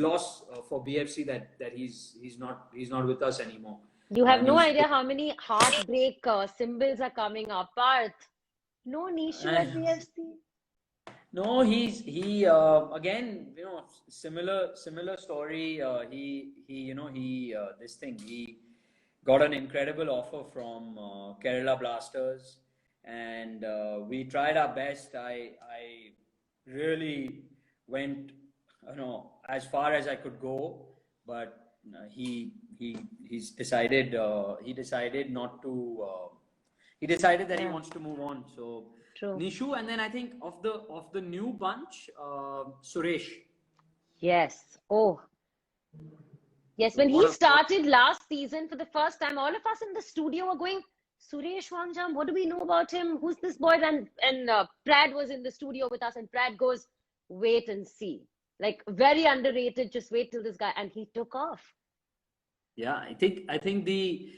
loss for BFC that he's not with us anymore. You have no Nishu, idea how many heartbreak symbols are coming up. Parth. No Nishu uh, at BFC. no, he again, similar story. He got an incredible offer from Kerala Blasters, and we tried our best. I really went, as far as I could go, but he decided not to. He decided that he Yeah. wants to move on. So True. Nishu, and then I think of the new bunch, Suresh. Yes. Oh, yes. So When he what started last season for the first time, all of us in the studio were going, Suresh Wanjam, what do we know about him? Who's this boy? And Prad was in the studio with us, and Prad goes, wait and see. Like very underrated. Just wait till this guy, and he took off. Yeah, I think the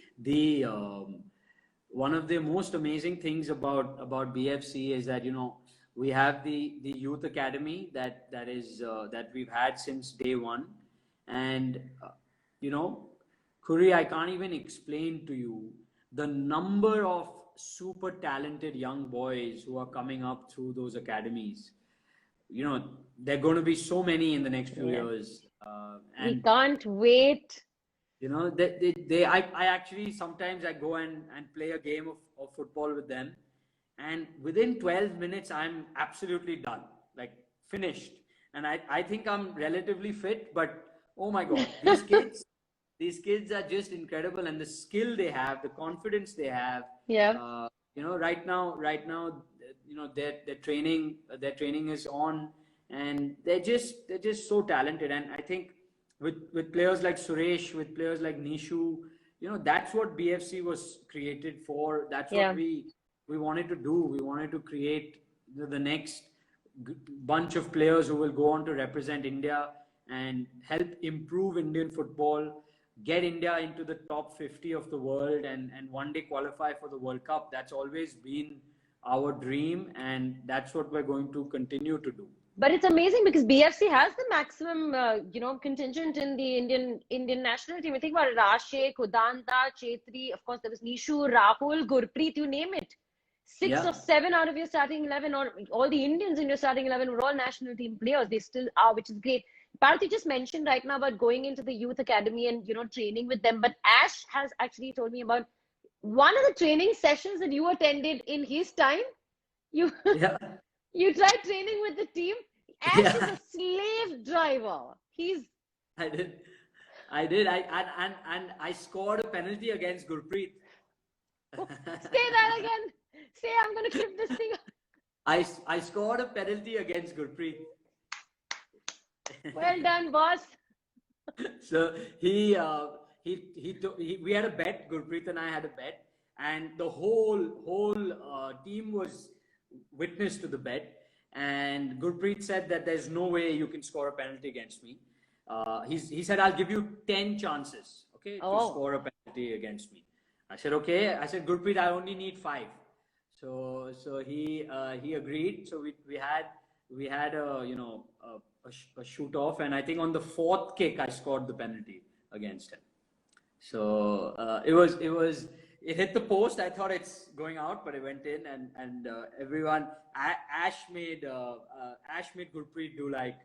one of the most amazing things about BFC is that we have the youth academy that we've had since day one, and you know Khuri, I can't even explain to you the number of super talented young boys who are coming up through those academies. You know, there are going to be so many in the next few Yeah. years, We and can't wait. I actually sometimes I go and play a game of football with them, and within 12 minutes I'm absolutely done, like finished. And I think I'm relatively fit, but oh my God, these kids are just incredible, and the skill they have, the confidence they have. Yeah. Right now, their training is on, and they're just so talented. And I think with players like Suresh, with players like Nishu, that's what BFC was created for. That's what Yeah. we wanted to do. We wanted to create the next bunch of players who will go on to represent India and help improve Indian football, get India into the top 50 of the world, and one day qualify for the World Cup. That's always been our dream, and that's what we're going to continue to do. But it's amazing because BFC has the maximum, contingent in the Indian national team. I think about Rashik, Udanta, Chetri. Of course, there was Nishu, Rahul, Gurpreet. You name it. Six Yeah. or seven out of your starting 11, or all the Indians in your starting 11 were all national team players. They still are, which is great. Parth, you just mentioned right now about going into the youth academy and training with them. But Ash has actually told me about one of the training sessions that you attended in his time. You Yeah. you tried training with the team. Ash is Yeah. a slave driver. He's I did. I did. And I scored a penalty against Gurpreet. say that again. Say I'm gonna clip this thing. I scored a penalty against Gurpreet. Well done, boss. So we had a bet. Gurpreet and I had a bet, and the whole team was witness to the bet. And Gurpreet said that there's no way you can score a penalty against me. He said, I'll give you 10 chances, okay, to Oh. score a penalty against me. I said, okay. I said, Gurpreet, I only need 5. So he agreed. So we had a shoot off, and I think on the 4th kick I scored the penalty against him. So it hit the post. I thought it's going out, but it went in, and everyone Ash made Gurpreet do, like,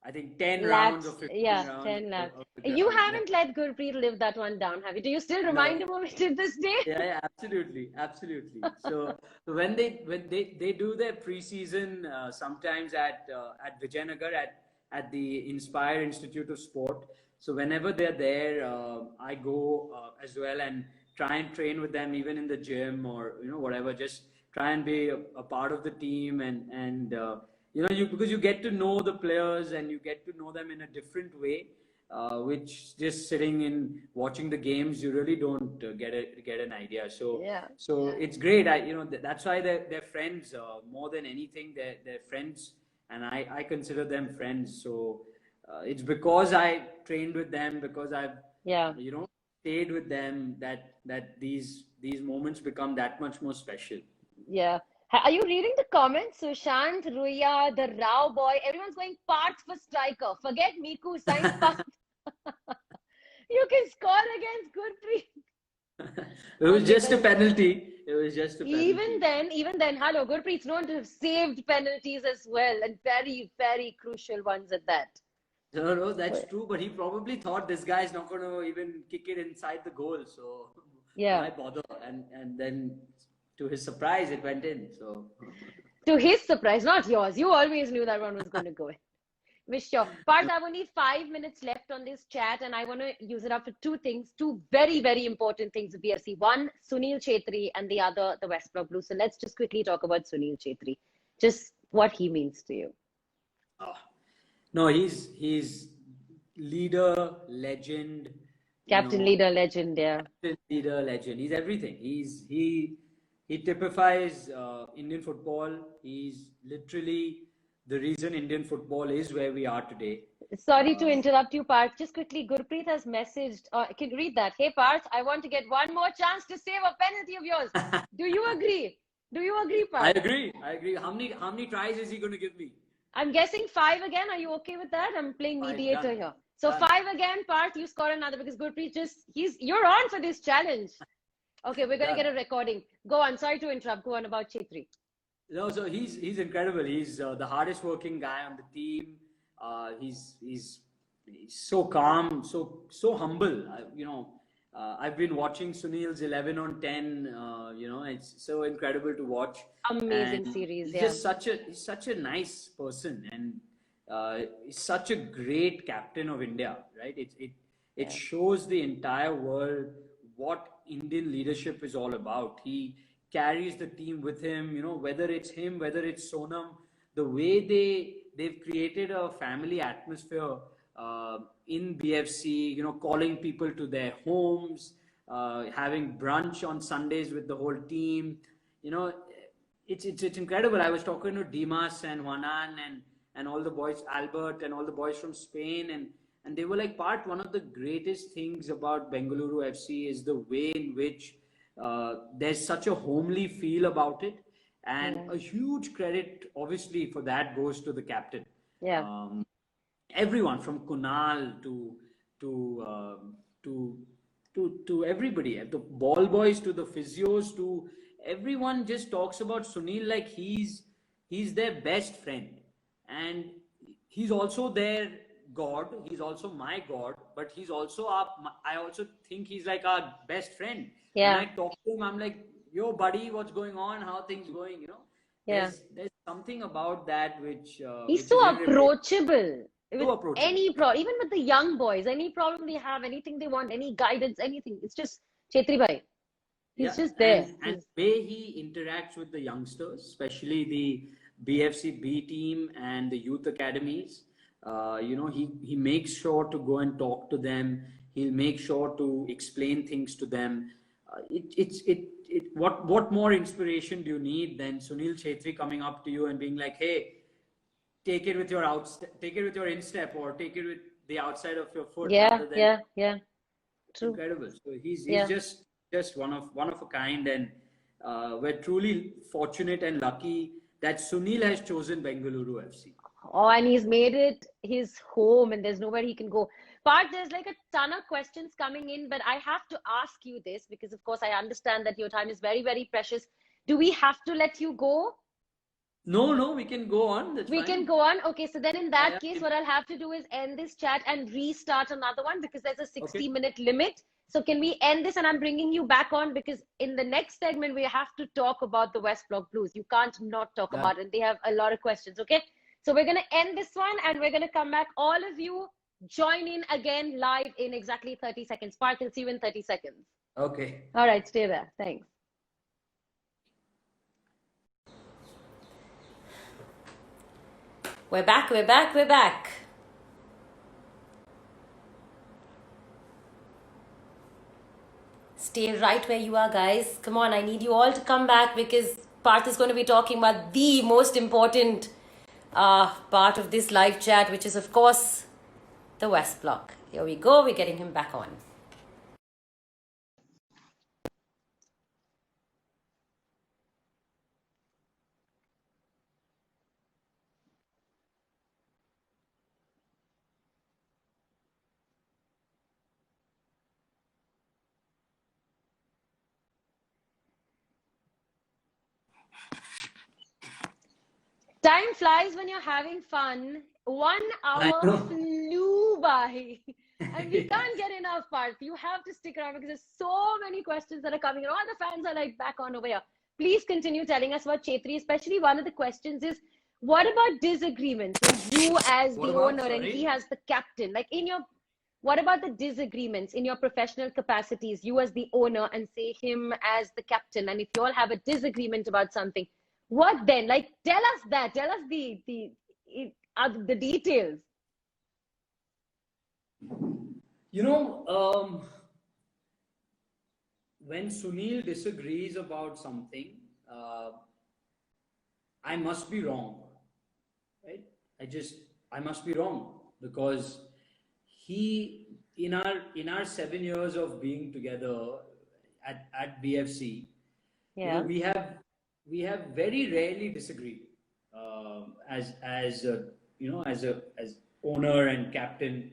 I think 10 rounds or 15 rounds. 10 laps. of the You ground. haven't let Gurpreet live that one down, have you? Do you still remind him of it to this day? Yeah, absolutely. So when they do their preseason, sometimes at Vijayanagar at the Inspire Institute of Sport. So whenever they're there, I go as well and try and train with them, even in the gym or whatever. Just try and be a part of the team, and because you get to know the players and you get to know them in a different way. Which just sitting in watching the games, you really don't get an idea. So Yeah. it's great. That's why they're friends, more than anything. They're friends, and I consider them friends. So it's because I trained with them, because I've Yeah. stayed with them, that these moments become that much more special. Yeah. Are you reading the comments? Sushant, Ruya, the Rao boy, everyone's going Parth for striker. Forget Miku, sign Parth. You can score against Gurpreet. It was Okay, just a but penalty. It was just a penalty. even then, hello, Gurpreet's known to have saved penalties as well, and very, very crucial ones at that. No, that's true. But he probably thought this guy's not going to even kick it inside the goal. So Yeah. why bother? And then, to his surprise, it went in. So To his surprise, not yours. You always knew that one was going to go in. Wish sure. Parth, I have only 5 minutes left on this chat, and I want to use it up for two things, two very, very important things of BFC. One, Sunil Chetri, and the other, the West Block Blue. So let's just quickly talk about Sunil Chetri. Just what he means to you. no, he's leader, legend, Captain, leader, legend, yeah. captain, leader, legend. He's everything. He typifies Indian football. He's literally the reason Indian football is where we are today. Sorry to interrupt you, Parth. Just quickly, Gurpreet has messaged. Can you read that? Hey, Parth, I want to get one more chance to save a penalty of yours. Do you agree? Do you agree, Parth? I agree. How many tries is he going to give me? I'm guessing 5 again. Are you okay with that? I'm playing 5, mediator done. here. So Done. 5 again, Parth. You score another because Gurpreet you're on for this challenge. Okay, we're going to Done. get a recording. Go on. Sorry to interrupt. Go on about Chetri. No, so he's incredible. He's the hardest working guy on the team. He's so calm, so humble. I've been watching Sunil's 11 on 10. It's so incredible to watch, Amazing and series, he's yeah. just such a nice person, and he's such a great captain of India, right? It Yeah. shows the entire world what Indian leadership is all about. He carries the team with him, whether it's him, whether it's Sonam, the way they've created a family atmosphere in BFC, calling people to their homes, having brunch on Sundays with the whole team. You know, it's incredible. I was talking to Dimas and Juanan and all the boys, Albert and all the boys from Spain, and they were like, Part, one of the greatest things about Bengaluru FC is the way in which there's such a homely feel about it, and Yeah. a huge credit, obviously, for that goes to the captain. Yeah. Um, Everyone from Kunal to to to everybody, the ball boys to the physios to everyone, just talks about Sunil like he's their best friend, and he's also their god. He's also my god, but he's also I also think he's like our best friend. When Yeah. I talk to him, I'm like, yo buddy, what's going on, how things going, Yeah. there's something about that He's which so is irreplaceable. approachable with So approachable. any problem, even with the young boys, any problem they have, anything they want, any guidance, anything. It's just Chetri Bhai. He's Yeah, just there. and the way he interacts with the youngsters, especially the BFC B team and the youth academies, he makes sure to go and talk to them. He'll make sure to explain things to them. What more inspiration do you need than Sunil Chetri coming up to you and being like, "Hey, take it with your instep, or take it with the outside of your foot Yeah, rather than." yeah, yeah. True. Incredible. So he's Yeah. just one of a kind, and we're truly fortunate and lucky that Sunil has chosen Bengaluru FC. Oh, and he's made it his home, and there's nowhere he can go. But there's like a ton of questions coming in, but I have to ask you this because, of course, I understand that your time is very, very precious. Do we have to let you go? No, no, we can go on. That's We can fine. go on. Okay, so then in I, that case, I, what I'll have to do is end this chat and restart another one because there's a okay. 60-minute limit. So can we end this? And I'm bringing you back on because in the next segment, we have to talk about the West Block Blues. You can't not talk Done. about it. They have a lot of questions. Okay, so we're going to end this one and we're going to come back. All of you join in again live in exactly 30 seconds. Parth, I'll see you in 30 seconds. Okay. All right, stay there. Thanks. We're back, we're back, we're back. Stay right where you are, guys. Come on, I need you all to come back because Parth is going to be talking about the most important part of this live chat, which is, of course, the West Block. Here we go, we're getting him back on. Time flies when you're having fun. 1 hour flew by. And we can't get enough, Parth. You have to stick around because there's so many questions that are coming. And all the fans are like back on over here. Please continue telling us about Chetri. Especially one of the questions is, what about disagreements? Like you as the owner and he as the captain. Like what about the disagreements in your professional capacities? You as the owner and say him as the captain. And if you all have a disagreement about something, what then? Like, tell us that. Tell us the details. When Sunil disagrees about something, I must be wrong, right? I must be wrong because in our 7 years of being together at BFC, Yeah. we have very rarely disagreed as owner and captain.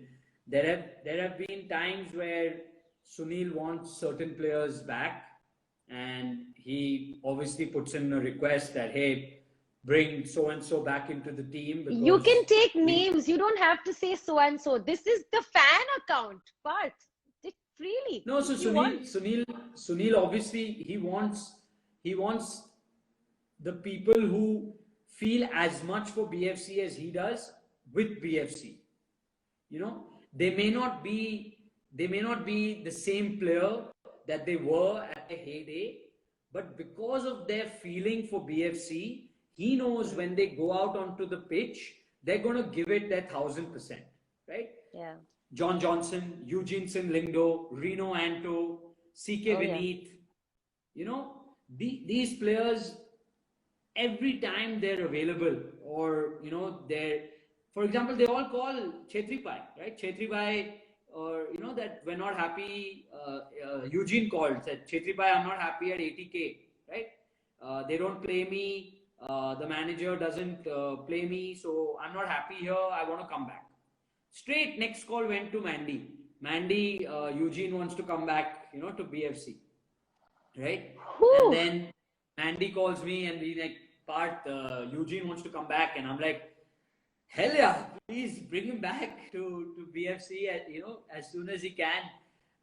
There have been times where Sunil wants certain players back, and he obviously puts in a request that, hey, bring so and so back into the team You because can take we names. You don't have to say so and so. This is the fan account, Parth. Freely, no. if So you want. Sunil obviously he wants the people who feel as much for BFC as he does with BFC. You know, they may not be the same player that they were at their heyday, but because of their feeling for BFC, he knows Hmm. when they go out onto the pitch, they're going to give it their 1000%, right? Yeah. John Johnson, Eugene Lingdo, Reno Anto, CK Oh, yeah. Vineet, these players, every time they're available, or they're, for example, they all call Chetri Pai, right? Chetri Pai, or that we're not happy. Eugene called, said, Chetri Pai, I'm not happy at 80K, right? They don't play me. The manager doesn't play me, so I'm not happy here. I want to come back. Straight next call went to Mandy. Mandy, Eugene wants to come back, to BFC, right? And Whew. then Mandy calls me and we like, Parth, Eugene wants to come back, and I'm like, hell yeah, please bring him back to BFC, as soon as he can,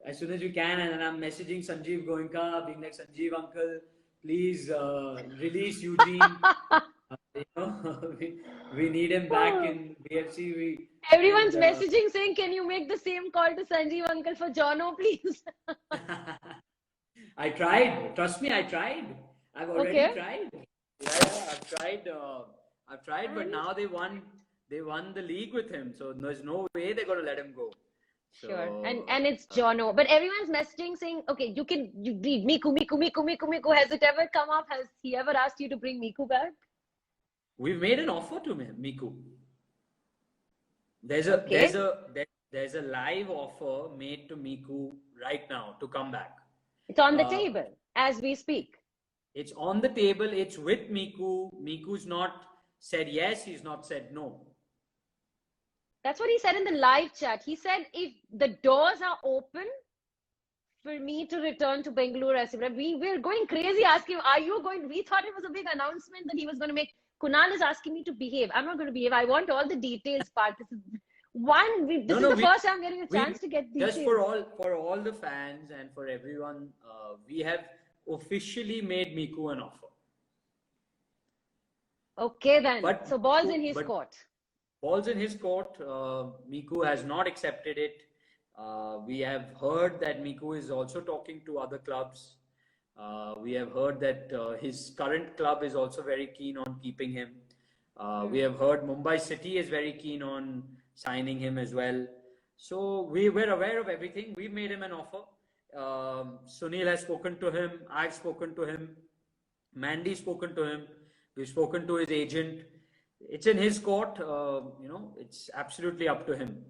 as soon as we can. And then I'm messaging Sanjeev Goenka, being like, Sanjeev uncle, please release Eugene. We need him back Oh. in BFC. Everyone's And messaging saying, can you make the same call to Sanjeev uncle for Jono, please? I tried. Trust me, I tried. I've already Okay. tried. Yeah, I've tried. I've tried, but And now they won. They won the league with him, so there's no way they're gonna let him go. sure. And So and it's Jono. But everyone's messaging saying, okay, you read Miku, Miku, Miku, Miku, Miku. Has it ever come up? Has he ever asked you to bring Miku back? we've made an offer to Miku. There's a there's Okay. a there, there's a live offer made to Miku right now to come back. It's on the Uh, table as we speak. it's on the table. It's with Miku. Miku's not said yes. He's not said no. That's what he said in the live chat. He said, if the doors are open for me to return to Bengaluru FC, we were going crazy asking, are you going? We thought it was a big announcement that he was going to make. Kunal is asking me to behave. I'm not going to behave. I want all the details, Part. This No, is no, the first time I'm getting a we chance to get just details. for all the fans and for everyone, we have officially made Miku an offer. Okay, then. But So ball's in his but court. ball's in his court. Miku has not accepted it. We have heard that Miku is also talking to other clubs. We have heard that his current club is also very keen on keeping him. We have heard Mumbai City is very keen on signing him as well. So we were aware of everything. We made him an offer. Sunil has spoken to him. I've spoken to him. Mandy's spoken to him. We've spoken to his agent. It's in his court. It's absolutely up to him.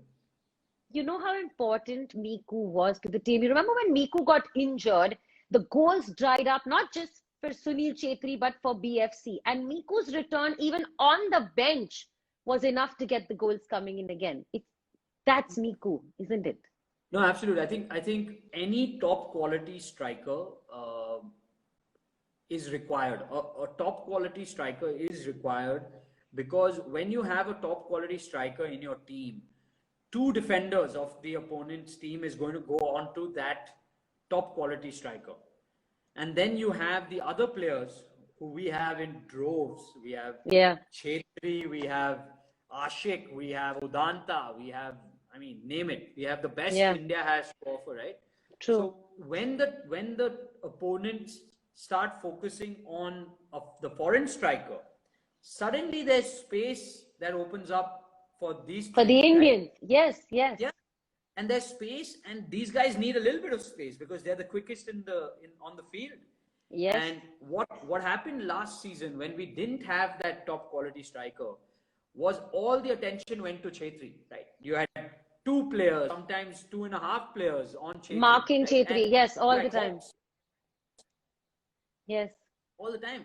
You know how important Miku was to the team. You remember when Miku got injured, the goals dried up, not just for Sunil Chetri, but for BFC. And Miku's return, even on the bench, was enough to get the goals coming in again. That's Miku, isn't it? No, absolutely. I think any top quality striker is required. A top quality striker is required because when you have a top quality striker in your team, two defenders of the opponent's team is going to go on to that top quality striker. And then you have the other players who we have in droves. We have Yeah, Chetri, we have Ashik, we have Udanta, we have, I mean, name it. We have the best yeah, India has to offer, right? true. So when the opponents start focusing on the foreign striker, suddenly there's space that opens up for these For the three, right? Indians, yes, yes, Yeah, and there's space, and these guys need a little bit of space because they're the quickest on the field. yes. And what happened last season when we didn't have that top quality striker was all the attention went to Chetri, right? You had two players, sometimes two and a half players on Chetri, Marking right? And Chetri, yes, you all the had time. Hawks Yes, all the time,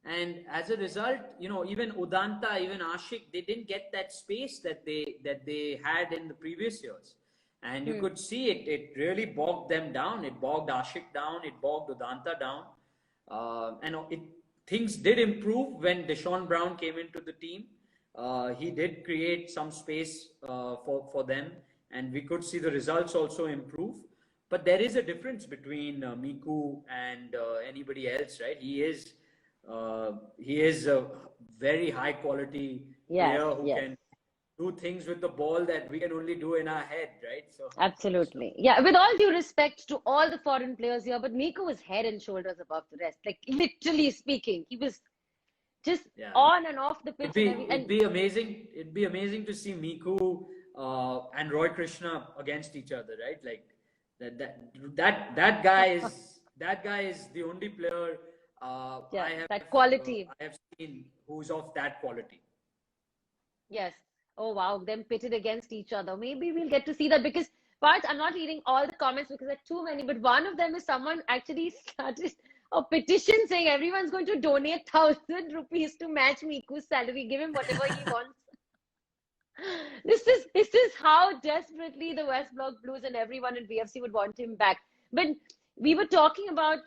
and as a result, even Udanta, even Ashik, they didn't get that space that they had in the previous years, and you could see it really bogged them down. It bogged Ashik down, it bogged Udanta down, and things did improve when Deshaun Brown came into the team. He did create some space for them, and we could see the results also improve. But there is a difference between Miku and anybody else, right? He is a very high quality Yes, player who yes. can do things with the ball that we can only do in our head, right? Absolutely. Yeah, with all due respect to all the foreign players here, but Miko was head and shoulders above the rest. Like literally speaking, he was just Yeah, on and off the pitch it'd be and every it'd and be amazing. It'd be amazing to see Miku and Roy Krishna against each other, right? Like that guy is the only player yeah, that quality. I have seen who's of that quality. Yes. Oh wow, them pitted against each other. Maybe we'll get to see that because Parth, I'm not reading all the comments because there are too many, but one of them is someone actually started a petition saying everyone's going to donate 1,000 rupees to match Miku's salary, give him whatever he wants. This is how desperately the West Block Blues and everyone in VFC would want him back. But we were talking about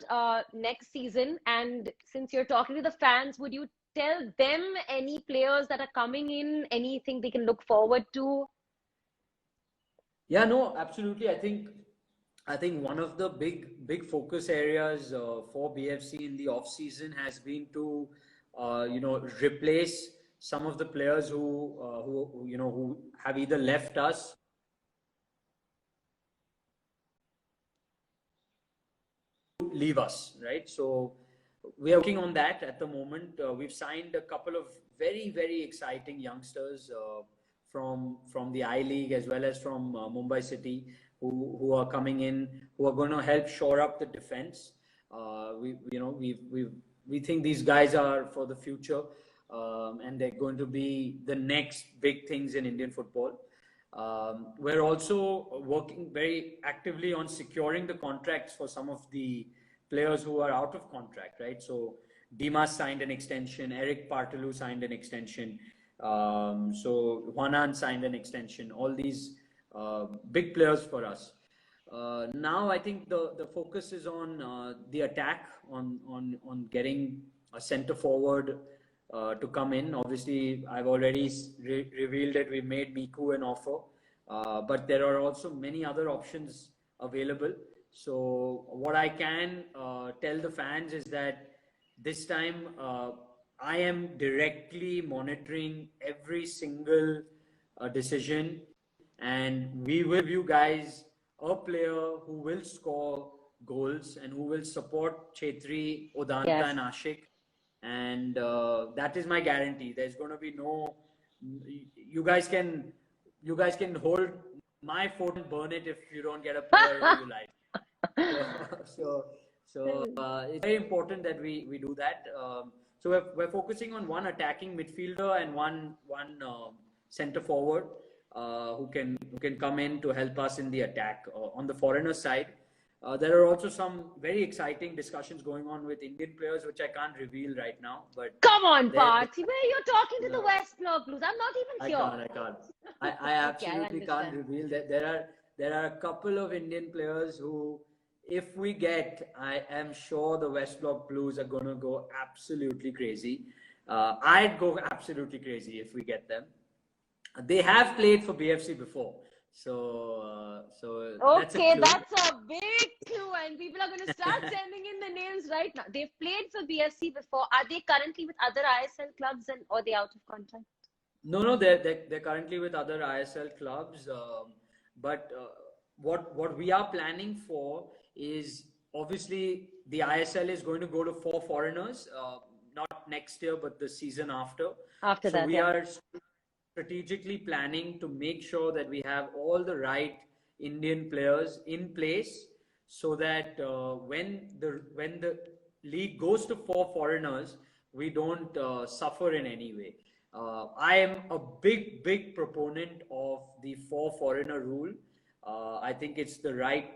next season, and since you're talking to the fans, would you tell them any players that are coming in, anything they can look forward to? Yeah, no, absolutely. I think one of the big focus areas for BFC in the off season has been to replace some of the players who have either left us leave us, right? So we are working on that at the moment. We've signed a couple of very exciting youngsters from the I League as well as from Mumbai City who are coming in, who are going to help shore up the defense. We think these guys are for the future, and they're going to be the next big things in Indian football. We're also working very actively on securing the contracts for some of the players who are out of contract, right? So Dimas signed an extension, Eric Partalu signed an extension, so Juanan signed an extension. All these big players for us. Now I think the focus is on the attack, on getting a centre forward to come in. Obviously, I've already revealed that we made Miku an offer, but there are also many other options available. So what I can tell the fans is that this time I am directly monitoring every single decision, and we will give you guys a player who will score goals and who will support Chetri, Odanta, Yes. and Ashik. And that is my guarantee. There's going to be no. You guys can hold my phone and burn it if you don't get a player you like. So it's very important that we do that. So we're focusing on one attacking midfielder and one centre forward who can come in to help us in the attack. On the foreigner side, there are also some very exciting discussions going on with Indian players, which I can't reveal right now. But come on, Parth, where you're talking to the West Block Blues. I'm not even here. I can't. I absolutely can't reveal that. There are a couple of Indian players who, if we get, I am sure the West Block Blues are going to go absolutely crazy. I'd go absolutely crazy if we get them. They have played for BFC before. So okay, that's a big clue, and people are going to start sending in the names right now. They've played for BFC before. Are they currently with other ISL clubs, or are they out of contract? No, they're currently with other ISL clubs. But what we are planning for is, obviously the ISL is going to go to 4 foreigners, not next year, but the season after. After that, we are strategically planning to make sure that we have all the right Indian players in place, so that when the league goes to 4 foreigners, we don't suffer in any way. I am a big proponent of the 4 foreigner rule. I think it's the right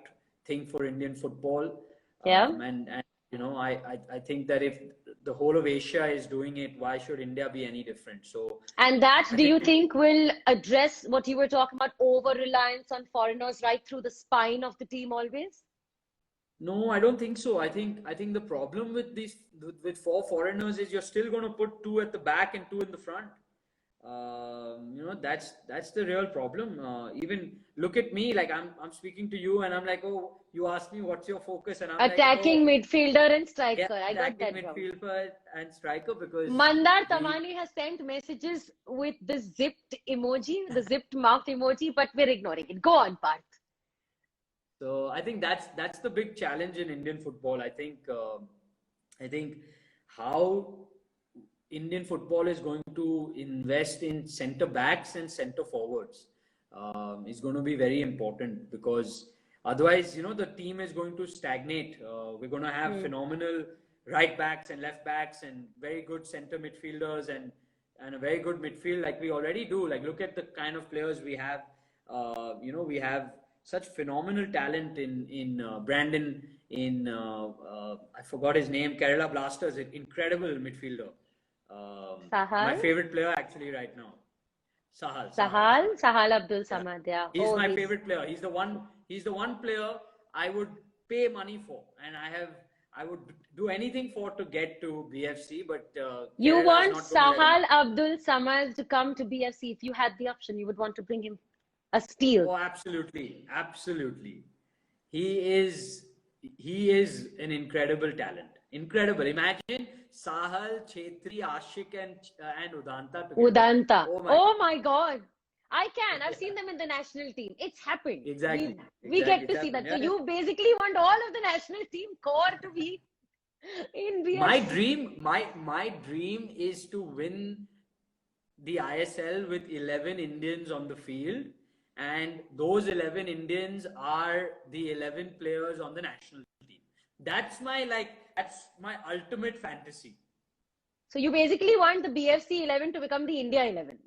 thing for Indian football. And I think that if the whole of Asia is doing it, why should India be any different? So, and that, do you think will address what you were talking about, over reliance on foreigners right through the spine of the team always? No, I don't think so. I think the problem with these with four foreigners is you're still going to put two at the back and two in the front. That's the real problem. Even look at me, like I'm speaking to you, and I'm like, oh, you asked me what's your focus, and I'm like, Attacking oh, midfielder and yeah, striker. I got attacking that wrong. midfielder and striker because Mandar we. Tamani has sent messages with the zipped emoji, the zipped mouth emoji, but we're ignoring it. Go on, Parth. So I think that's the big challenge in Indian football. I think how Indian football is going to invest in centre backs and centre forwards is going to be very important because otherwise, the team is going to stagnate. We're going to have phenomenal right backs and left backs and very good centre midfielders and a very good midfield like we already do. Like look at the kind of players we have. We have such phenomenal talent in Brandon I forgot his name, Kerala Blasters, an incredible midfielder. My Sahal? favorite player actually right now, Sahal. Sahal Abdul Yeah, Samad. Yeah. he's Oh, my he's. favorite player. He's the one player I would pay money for, and I would do anything for to get to BFC, but You Kerala is want not going to let him. Sahal Abdul Samad to come to BFC. If you had the option, you would want to bring him a steal. Oh, absolutely, absolutely. He is an incredible talent. Incredible. Imagine Sahal, Chetri, Ashik, and Udanta together. Udanta. Oh my. Oh my God. I can. I've seen them in the national team. It's happened. Exactly. We get Exactly. to see that. So Yeah. you basically want all of the national team core to be in My BFC. dream, my dream is to win the ISL with 11 Indians on the field, and those 11 Indians are the 11 players on the national team. That's my ultimate fantasy. So you basically want the BFC 11 to become the India 11.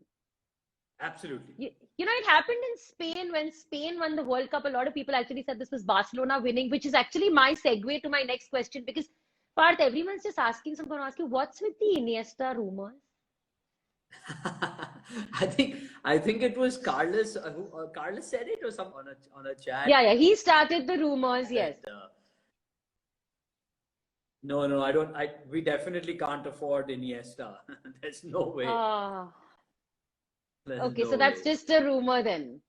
Absolutely. It happened in Spain when Spain won the World Cup. A lot of people actually said this was Barcelona winning, which is actually my segue to my next question because Parth, everyone's just asking, so I'm going to ask you, what's with the Iniesta rumors? I think it was Carlos who Carlos said it or some on a chat. Yeah, he started the rumors, yes. that, no, I don't. We definitely can't afford Iniesta. There's no way. Ah, There's okay, no so that's way. just a rumor then.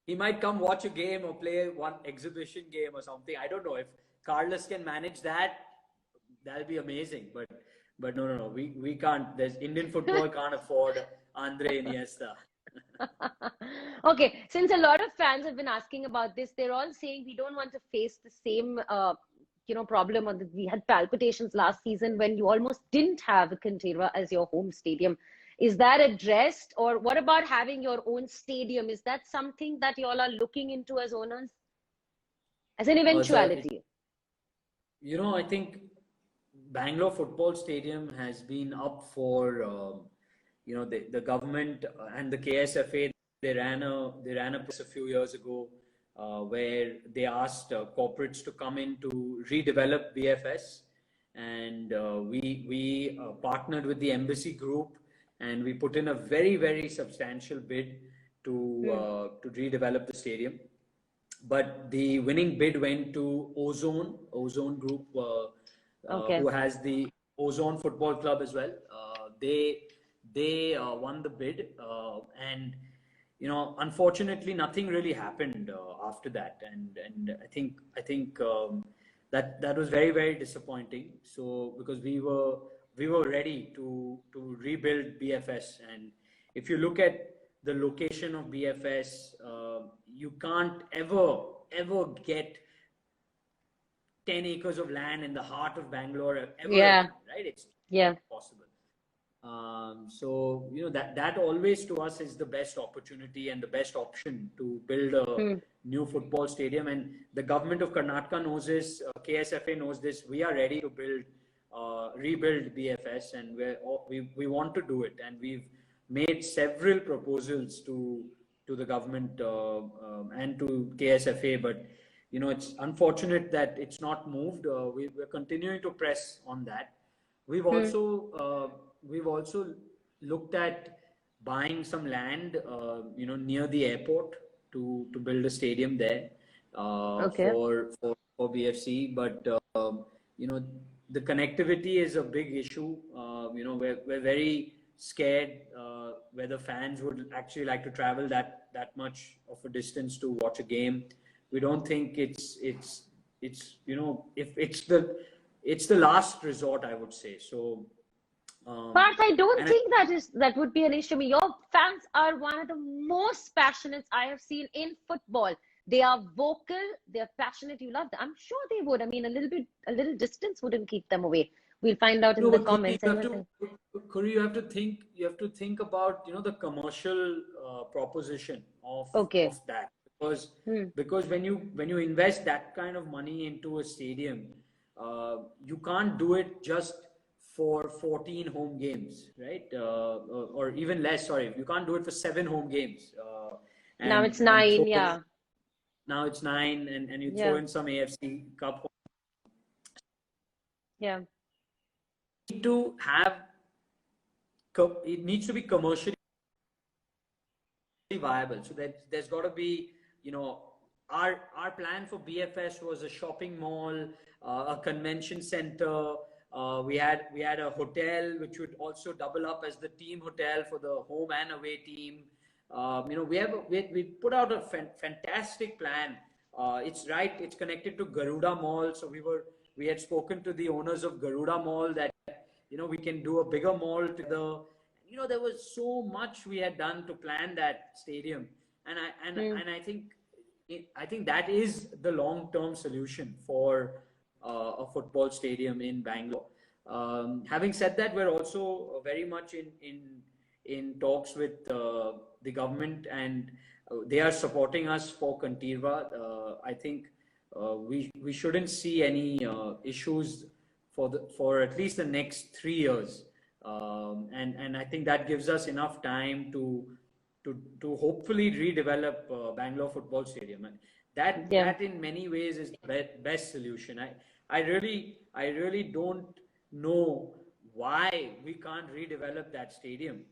He might come watch a game or play one exhibition game or something. I don't know if Carlos can manage that. That'll be amazing. But no. We can't. There's Indian football can't afford Andre Iniesta. Okay, since a lot of fans have been asking about this, they're all saying we don't want to face the same, problem. We had palpitations last season when you almost didn't have Kantera as your home stadium. Is that addressed, or what about having your own stadium? Is that something that you all are looking into as owners, as an eventuality? I think Bangalore Football Stadium has been up for, the government and the KSFA. They ran a process a few years ago where they asked corporates to come in to redevelop BFS, and we partnered with the Embassy Group, and we put in a very very substantial bid to redevelop the stadium. But the winning bid went to Ozone Group, Okay. who has the Ozone Football Club as well. They won the bid, and unfortunately, nothing really happened after that, and I think that was very very disappointing. So because we were ready to rebuild BFS, and if you look at the location of BFS, you can't ever get 10 acres of land in the heart of Bangalore ever Yeah. again, right? It's Yeah. not possible. So that always to us is the best opportunity and the best option to build a new football stadium. And the government of Karnataka knows this, KSFA knows this. We are ready to rebuild BFS, and we want to do it. And we've made several proposals to the government and to KSFA, but it's unfortunate that it's not moved. We're continuing to press on that. We've also looked at buying some land, near the airport to build a stadium there Okay. for for BFC, but you know, the connectivity is a big issue. You know, we're very scared whether fans would actually like to travel that much of a distance to watch a game. We don't think it's you know, if it's the last resort, I would say. So Parth, I don't and think that would be an issue. I mean, your fans are one of the most passionate I have seen in football. They are vocal, they're passionate. You love them. I'm sure they would. I mean, a little distance wouldn't keep them away. We'll find out in No, the but Khuri, comments. Anyone? Khuri, you have to think about, you know, the commercial proposition Okay. of that, because Hmm. when you invest that kind of money into a stadium, you can't do it just for 14 home games, right? Or even less. Sorry, you can't do it for 7 home games, Now it's and throw nine. in, Yeah. now it's 9, and you throw Yeah. in some AFC Cup. Yeah. Need to have it needs to be commercially viable. So that there's got to be, you know, our plan for BFS was a shopping mall, a convention center. We had a hotel which would also double up as the team hotel for the home and away team. You know, we put out a fantastic plan. It's right. It's connected to Garuda Mall. So we had spoken to the owners of Garuda Mall that, you know, we can do a bigger mall together. You know, there was so much we had done to plan that stadium, and Hmm. I think that is the long term solution for a football stadium in Bangalore. Having said that, we're also very much in talks with the government, and they are supporting us for Kantirva. I think we shouldn't see any issues for at least the next 3 years, and I think that gives us enough time to hopefully redevelop Bangalore Football Stadium. And Yeah. that in many ways is the best solution. I really don't know why we can't redevelop that stadium.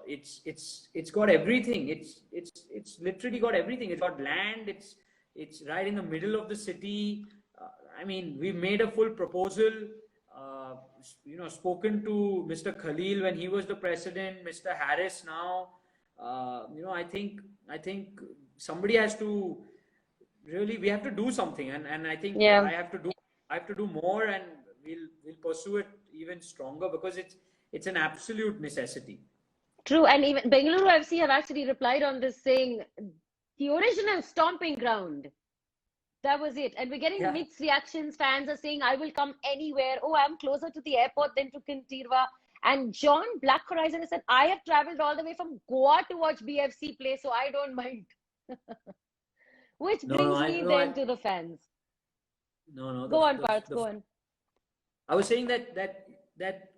It's got everything. It's literally got everything. It's got land. It's right in the middle of the city. I mean, we made a full proposal. Uh, you know, spoken to Mr. Khalil when he was the president, Mr. Harris now. You know, I think somebody has to really, we have to do something, and I think Yeah. I have to do more, and we'll pursue it even stronger because it's an absolute necessity. True. And even Bengaluru FC have actually replied on this saying the original stomping ground. That was it. And we're getting Yeah. mixed reactions. Fans are saying, I will come anywhere. Oh, I'm closer to the airport than to Kintirva. And John Black Horizon has said, I have traveled all the way from Goa to watch BFC play, so I don't mind. Which No, no, brings me then to the fans. no, no. Go on, Parth, go on. I was saying that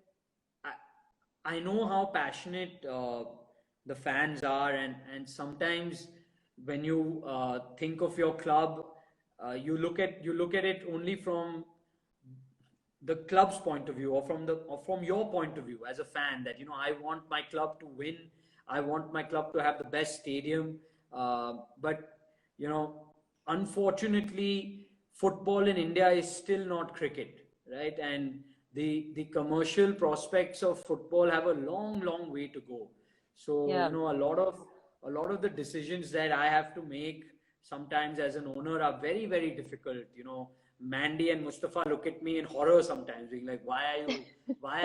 I know how passionate the fans are, and sometimes when you think of your club, you look at it only from the club's point of view, or from your point of view as a fan, that, you know, I want my club to win, I want my club to have the best stadium, but, you know, unfortunately football in India is still not cricket, right? And the commercial prospects of football have a long way to go. So, you Yeah. know, a lot of the decisions that I have to make sometimes as an owner are very difficult. You know, Mandy and Mustafa look at me in horror sometimes, being like, why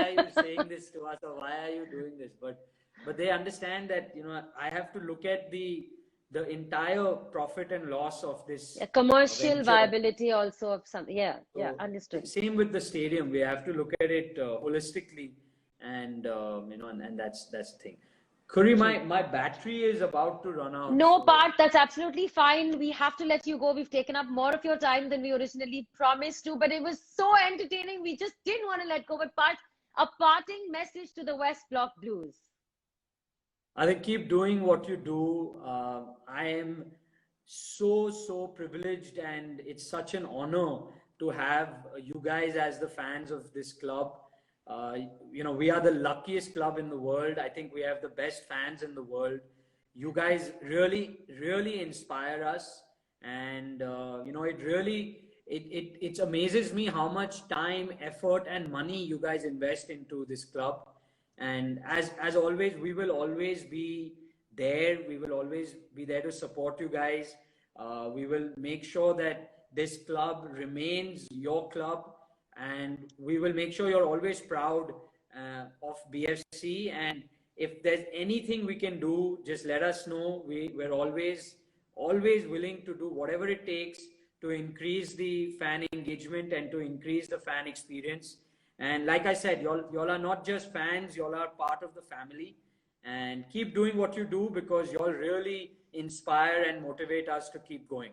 are you saying this to us, or why are you doing this? But they understand that, you know, I have to look at the entire profit and loss of this Yeah, commercial venture. viability also of some. Yeah, yeah, So understood. same with the stadium, we have to look at it holistically, and you know, and that's the thing. Khuri, True. my battery is about to run out, No, so Parth, that's absolutely fine. We have to let you go. We've taken up more of your time than we originally promised to, but it was so entertaining. We just didn't want to let go. But Parth, a parting message to the West Block Blues. I think keep doing what you do. I am so privileged, and it's such an honor to have you guys as the fans of this club. Uh, you know, we are the luckiest club in the world. I think we have the best fans in the world. You guys really inspire us, and you know, it amazes me how much time, effort, and money you guys invest into this club. And as always, we will always be there. We will always be there to support you guys. We will make sure that this club remains your club, and we will make sure you're always proud of BFC. And if there's anything we can do, just let us know. We're always willing to do whatever it takes to increase the fan engagement and to increase the fan experience. And like I said, y'all are not just fans, y'all are part of the family. And keep doing what you do, because y'all really inspire and motivate us to keep going.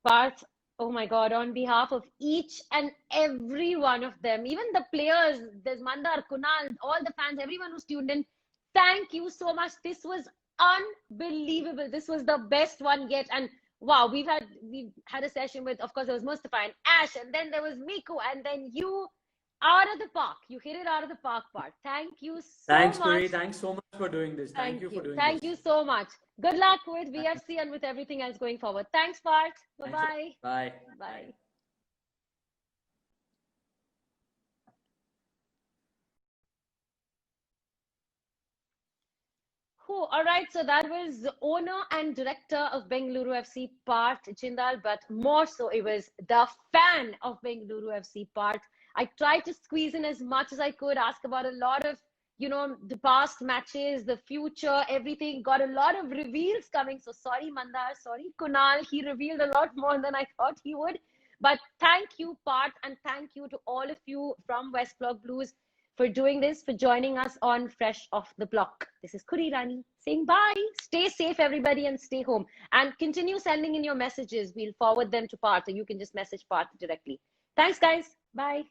Parth, oh my God, on behalf of each and every one of them, even the players, there's Mandar, Kunal, all the fans, everyone who's tuned in, thank you so much. This was unbelievable. This was the best one yet. And wow, we've had a session with, of course, there was Mustafa and Ash, and then there was Miku, and then you, out of the park. You hit it out of the park, Parth. Thank you so Thanks, much. Khuri. Thanks so much for doing this. Thank you for doing Thank this. you so much. Good luck with VFC and with everything else going forward. Thanks, Parth. Bye-bye. Bye. Bye. Cool. All right, so that was the owner and director of Bengaluru FC, Parth Jindal, but more so it was the fan of Bengaluru FC, Parth. I tried to squeeze in as much as I could, ask about a lot of, the past matches, the future, everything. Got a lot of reveals coming. So sorry, Mandar, sorry, Kunal. He revealed a lot more than I thought he would. But thank you, Parth, and thank you to all of you from West Block Blues for doing this, for joining us on Fresh Off the Block. This is Khuri Irani saying bye. Stay safe, everybody, and stay home. And continue sending in your messages. We'll forward them to Parth, or you can just message Parth directly. Thanks, guys. Bye.